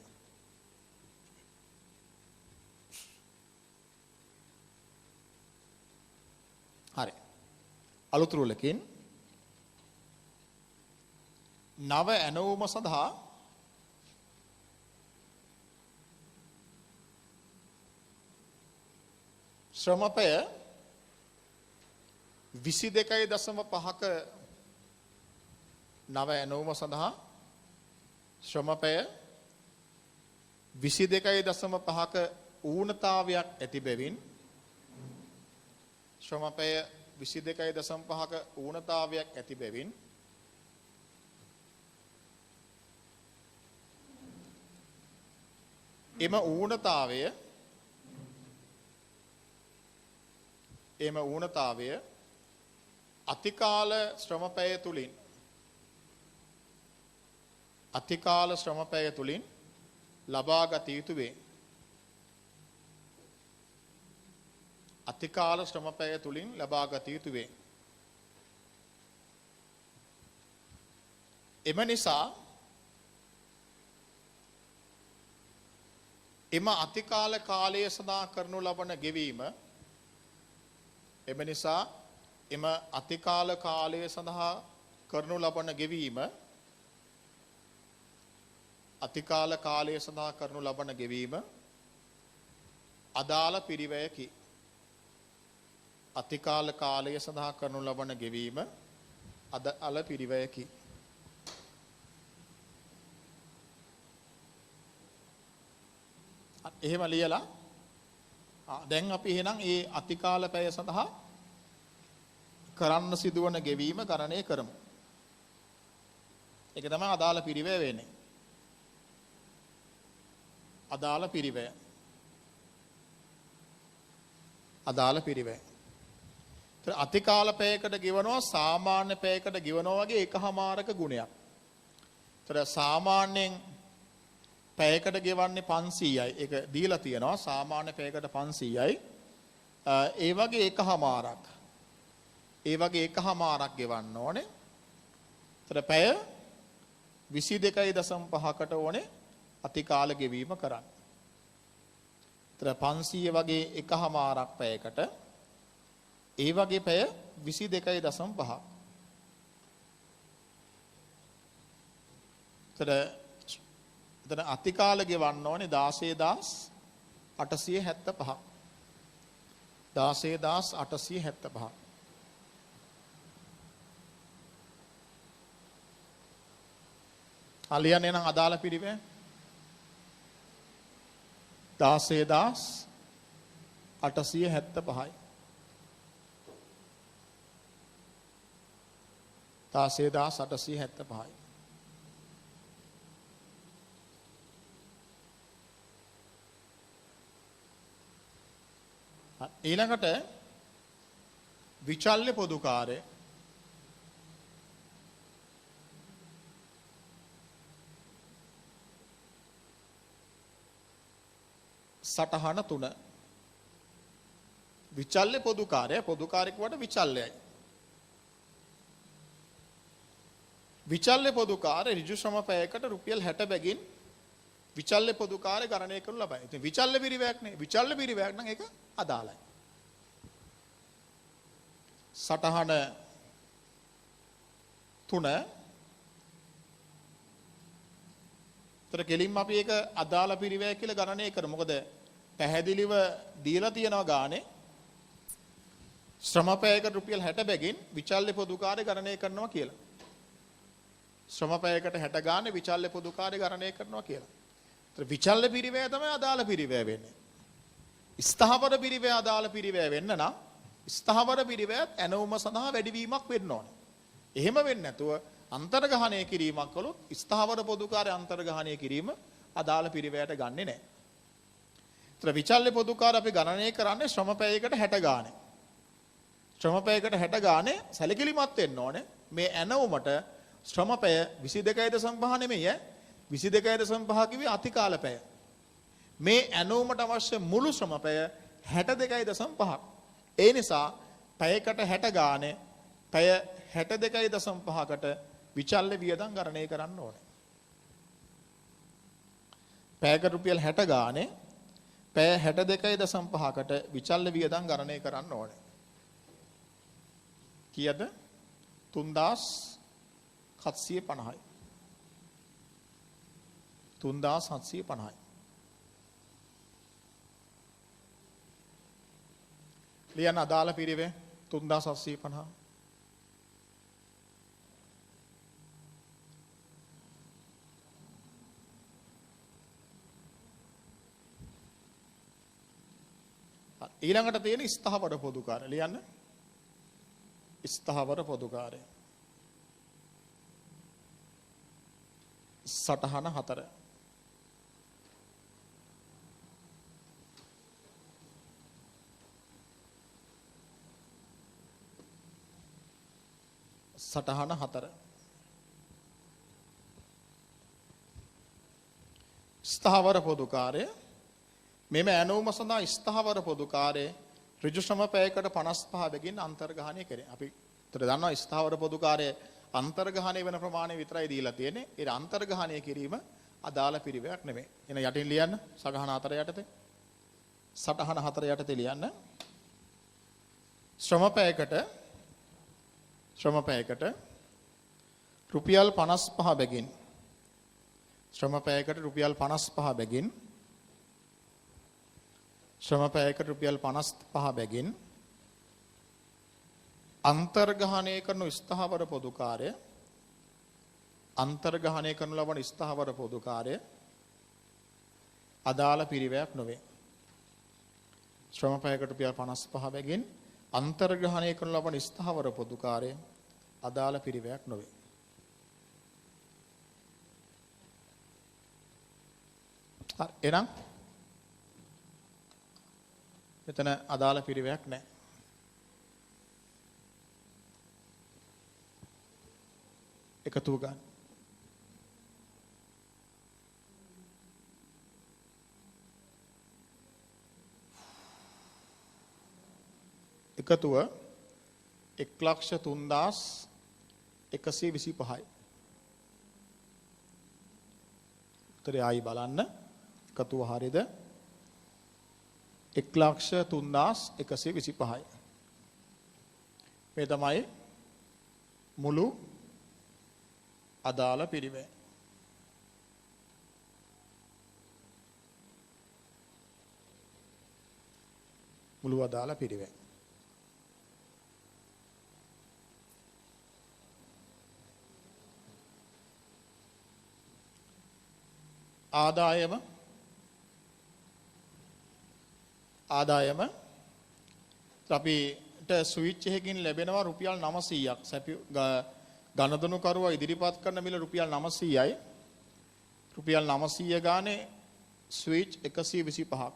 හරි. අලුත් රුලකින් නව ඇනෝම සඳහා ශ්‍රමපය 22.5ක නව ඇනෝම සඳහා ශ්‍රමපය 22.5ක ඌනතාවයක් ඇති බැවින් ශ්‍රමපය 22.5ක ඌනතාවයක් ඇති බැවින් එම ඌනතාවය අතිකාල ශ්‍රමපය තුලින් ලබා ගත යුතු වේ. අතිකාල ශ්‍රමපය තුලින් ලබා ගත යුතු වේ. එම නිසා එම අතිකාල කාලය සඳහා කරනු ලබන ගෙවීම අදාළ පිරිවැයකි. අතිකාල කාලය සඳහා කරනු ලබන ගෙවීම අදාළ පිරිවැයකි. එහෙම ලියලා දැන් අපි එහෙනම් ඒ අතිකාල පැය සඳහා කරන්න සිදුවන ගෙවීම ගණනය කරමු. ඒක තමයි අදාළ පිරිවැය වෙන්නේ. අදාළ පිරිවැය. ඒතර අතිකාල පැයකට ගෙවනවා සාමාන්‍ය පැයකට ගෙවනවා වගේ එකහමාරක ගුණයක්. ඒතර සාමාන්‍යයෙන් පැයකට ගෙවන්නේ 500යි. ඒක දීලා තියෙනවා. සාමාන්‍ය පැයකට 500යි. ඒ වගේ එකහමාරක් ගෙවන්න ඕනේ. ඒතර පැය 22.5කට ඕනේ අතිකාල ගෙවීම කරන්න. ඒතර 500 වගේ එකහමාරක් පැයකට ඒ වගේ පැය 22.5. එතන අතිකාල ගෙවන්න ඕනේ 16,875. 16,875. අලියන්නේ නම් අදාළ පිරිවැය 16,875යි. 16,875යි. ඊළඟට විචල්්‍ය පොදුකාරය සටහන 3. විචල්්‍ය පොදුකාරයෙකුට විචල්්‍යයි. විචල්්‍ය පොදුකාරය ඍජු ශ්‍රම පැයකට රුපියල් 60 බැගින් විචල්්‍ය පොදුකාරය ගණනය කරනු ලබයි. ඉතින් විචල්්‍ය පිරිවැයක් නේ. විචල්්‍ය පිරිවැයක් නම් ඒක අදාළයි. සටහන 3. තර කෙලින්ම අපි ඒක අදාළ පිරිවැය කියලා ගණනය කරමු. මොකද පැහැදිලිව දීලා තියෙනවා ගානේ ශ්‍රම පැයකට රුපියල් 60 බැගින් විචල්්‍ය පොදුකාරය ගණනය කරනවා කියලා. ශ්‍රම පැයකට 60 ගානේ විචල්්‍ය පොදුකාරය ගණනය කරනවා කියලා. විචල්්‍ය පිරිවැය තමයි අදාළ පිරිවැය වෙන්නේ. ස්ථාවර පිරිවැය අදාළ පිරිවැය වෙන්න නම් ස්ථාවර පිරිවැයත් ඇනවුම සඳහා වැඩිවීමක් වෙන්න ඕනේ. එහෙම වෙන්නේ නැතුව අන්තර්ගහණය කිරීමක් කළොත් ස්ථාවර පොදුකාරය අන්තර්ගහණය කිරීම අදාළ පිරිවැයට ගන්නෙ නැහැ. ඒතර විචල්්‍ය පොදුකාර අපි ගණනය කරන්නේ ශ්‍රම පැයයකට 60 ගානේ. ශ්‍රම පැයකට 60 ගානේ සැලකිලිමත් වෙන්න ඕනේ. මේ ඇනවුමට ශ්‍රම පැය 22.5 නෙමෙයි 22.5 කිව්වේ අතිකාල පැය. මේ ඇනවුමට අවශ්‍ය මුළු ශ්‍රම පැය 62.5ක්. ඒ නිසා පැයකට 60 ගානේ පැය 62.5කට විචල්්‍ය වියදම් ගණනය කරන්න ඕනේ. පැයකට රුපියල් 60 ගානේ පැය 62.5කට විචල්්‍ය වියදම් ගණනය කරන්න ඕනේ. කීයද? 3750යි. 3750යි. ලියන්න අදාළ පිරිවෙ 3750. ඊළඟට තියෙන ස්ථාවර පොදුකාරය ලියන්න. ස්ථාවර පොදුකාරය. සටහන 4. සටහන 4. ස්ථාවර පොදුකාරය මෙම ඇනවුම සඳහා ස්ථාවර පොදුකාරය ඍජු ශ්‍රම පැයකට 55 බැගින් අන්තර්ගහණය කරේ. අපි උතර දන්නවා ස්ථාවර පොදුකාරය අන්තර්ගහණය වෙන ප්‍රමාණය විතරයි දීලා තියෙන්නේ. ඒ අන්තර්ගහණය කිරීම අදාළ පිරිවැයක් නෙමෙයි. එන යටින් ලියන්න සටහන 4 යටතේ. සටහන 4 යටතේ ලියන්න. ශ්‍රම පැයකට රුපියල් 55 බැගින් ශ්‍රම පැයකට රුපියල් 55 බැගින් ශ්‍රම පැයකට රුපියල් 55 බැගින් අන්තර්ගහණය කරන ස්ථාවර පොදුකාරය අන්තර්ගහණය කරනු ලබන ස්ථාවර පොදුකාරය අදාළ පිරිවැයක් නොවේ. ශ්‍රම පැයකට රුපියල් 55 බැගින් අන්තර්ග්‍රහණය කරනු ලබන ස්ථාවර පොදුකාරය අදාළ පිරිවැයක් නොවේ. හරි එහෙනම් මෙතන අදාළ පිරිවැයක් නැහැ. එකතුව ගන්න. එකතුව 1,03,125යි. උත්තරය ආයි බලන්න. එකතුව හරියද? 1,03,125යි. මේ තමයි මුළු අදාළ පිරිවැය. මුළු අදාළ පිරිවැය. ආදායම අපිට ස්විච් එකකින් ලැබෙනවා රුපියල් 900ක්. සැපි ගණදනු කරුවා ඉදිරිපත් කරන මිල රුපියල් 900යි. රුපියල් 900 ගානේ ස්විච් 125ක්.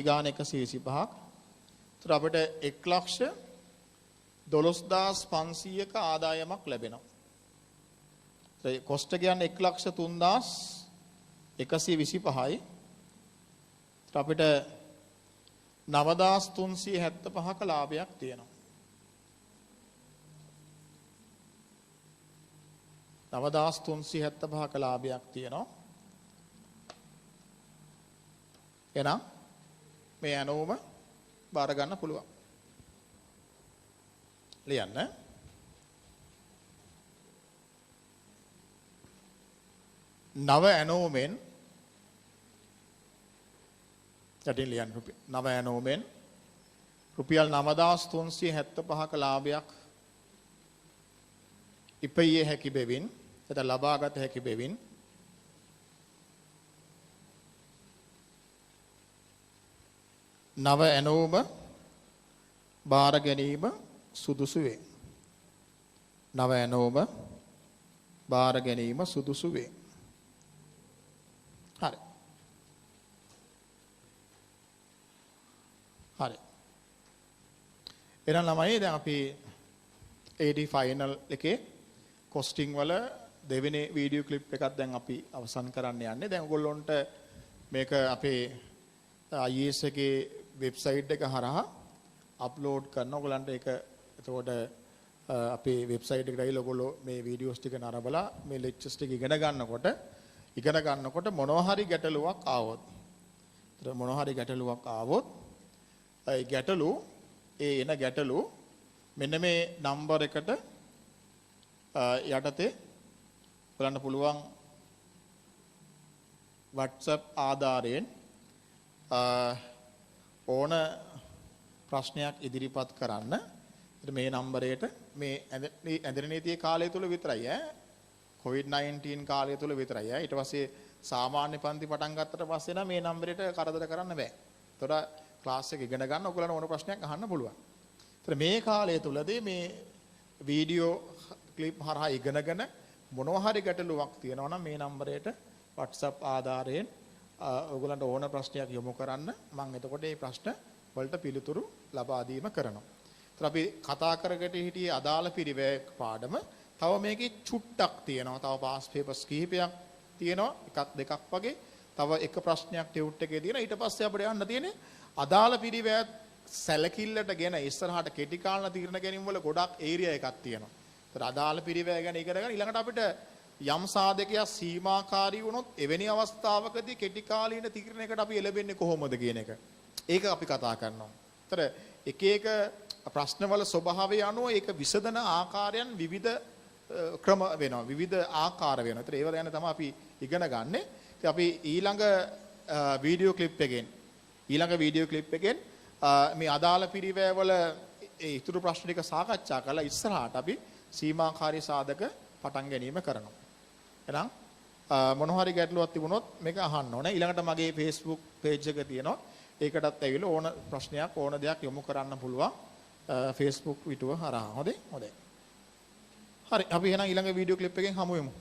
ගාන 125ක්. ඒතර අපිට 1,12,500ක ආදායමක් ලැබෙනවා. ඒ කොස්ට් කියන්නේ 1,03,125යි. අපිට 9,375ක ලාභයක් තියෙනවා. 9,375ක ලාභයක් තියෙනවා. එහෙනම් මේ ඇනෝම බාර ගන්න පුළුවන්. ලියන්න. නව ඇනෝමෙන් යටින් ලියන්න නව ඇනෝමෙන් රුපියල් 9,375ක ලාභයක් ඉපිය හැකි බැවින් එත ලබාගත හැකි බැවින් නව ඇනෝම බාර ගැනීම සුදුසු වේ. නව ඇනෝම බාර ගැනීම සුදුසු වේ. හරි. හරි. එහෙනම් ළමයි දැන් අපි AD ෆයිනල් එකේ කොස්ටිං වල දෙවෙනි වීඩියෝ ක්ලිප් එකක් දැන් අපි අවසන් කරන්න යන්නේ. දැන් ඔයගොල්ලොන්ට මේක අපේ IES එකේ වෙබ්සයිට් එක හරහා අප්ලෝඩ් කරන ඔයගලන්ට ඒක එතකොට අපේ වෙබ්සයිට් එකට ගිහලා ඔයගොල්ලෝ මේ වීඩියෝස් ටික නරඹලා මේ ලෙක්චර්ස් ටික ඉගෙන ගන්නකොට මොනවා හරි ගැටලුවක් ආවොත් ඒ ගැටලු එන ගැටලු මෙන්න මේ නම්බර් එකට යටතේ බලන්න පුළුවන් WhatsApp ආධාරයෙන් ඕන ප්‍රශ්නයක් ඉදිරිපත් කරන්න. මේ නම්බරයට මේ ඇඳෙන නීතියේ කාලය තුල විතරයි COVID-19 කාලය තුල විතරයි. ඊට පස්සේ සාමාන්‍ය පන්ති පටන් ගත්තට පස්සේ නම් මේ නම්බරයට කරදර කරන්න බෑ. ඒතොර ක්ලාස් එක ඉගෙන ගන්න ඔයගොල්ලෝ ඕන ප්‍රශ්නයක් අහන්න පුළුවන්. ඒතර මේ කාලය තුලදී මේ වීඩියෝ ක්ලිප් හරහා ඉගෙනගෙන මොනවා හරි ගැටලුවක් තියෙනවා නම් මේ නම්බරයට WhatsApp ආධාරයෙන් ඔයගොල්ලන්ට ඕන ප්‍රශ්නයක් යොමු කරන්න. මම එතකොට මේ ප්‍රශ්න වලට පිළිතුරු ලබා දීම කරනවා. ඒතර අපි කතා කරගෙන හිටියේ අදාළ පිරිවැය පාඩම. තව මේකේ චුට්ටක් තියෙනවා. තව පාස් පේපර්ස් කිහිපයක් තියෙනවා. එකක් දෙකක් වගේ. තව එක ප්‍රශ්නයක් ටියුට් එකේ තියෙනවා. ඊට පස්සේ අපිට යන්න තියෙන්නේ අදාළ පිරිවැය සැලකිල්ලටගෙන ඉස්සරහට කෙටි කාලන තීරණ ගැනීම වල ගොඩක් ඒරියා එකක් තියෙනවා. ඒතර අදාළ පිරිවැය ගැන ඉගෙන ගන්න ඊළඟට අපිට යම් සාධකයක් සීමාකාරී වුණොත් එවැනි අවස්ථාවකදී කෙටි කාලීන තීරණයකට අපි එළඹෙන්නේ කොහොමද කියන එක. ඒක අපි කතා කරනවා. ඒතර එක එක ප්‍රශ්නවල ස්වභාවය අනුව ඒක විසඳන ආකාරයන් විවිධ ක්‍රම වෙනවා. විවිධ ආකාර වෙනවා. ඒතර ඒව ගැන තමයි අපි ඉගෙන ගන්න. ඉතින් අපි ඊළඟ වීඩියෝ ක්ලිප් එකෙන් මේ අදාළ පිරිවැය වල ඒ ඉතුරු ප්‍රශ්න ටික සාකච්ඡා කරලා ඉස්සරහට අපි සීමාකාරී සාධක පටන් ගැනීම කරනවා. එහෙනම් මොන හරි ගැටලුවක් තිබුණොත් මේක අහන්න ඕනේ. ඊළඟට මගේ Facebook page එක තියෙනවා. ඒකටත් ඇවිල්ලා ඕන ප්‍රශ්නයක් ඕන දෙයක් යොමු කරන්න පුළුවන් Facebook පිටුව හරහා. හොඳයි. හරි. අපි එහෙනම් ඊළඟ වීඩියෝ ක්ලිප් එකෙන් හමු වෙමු.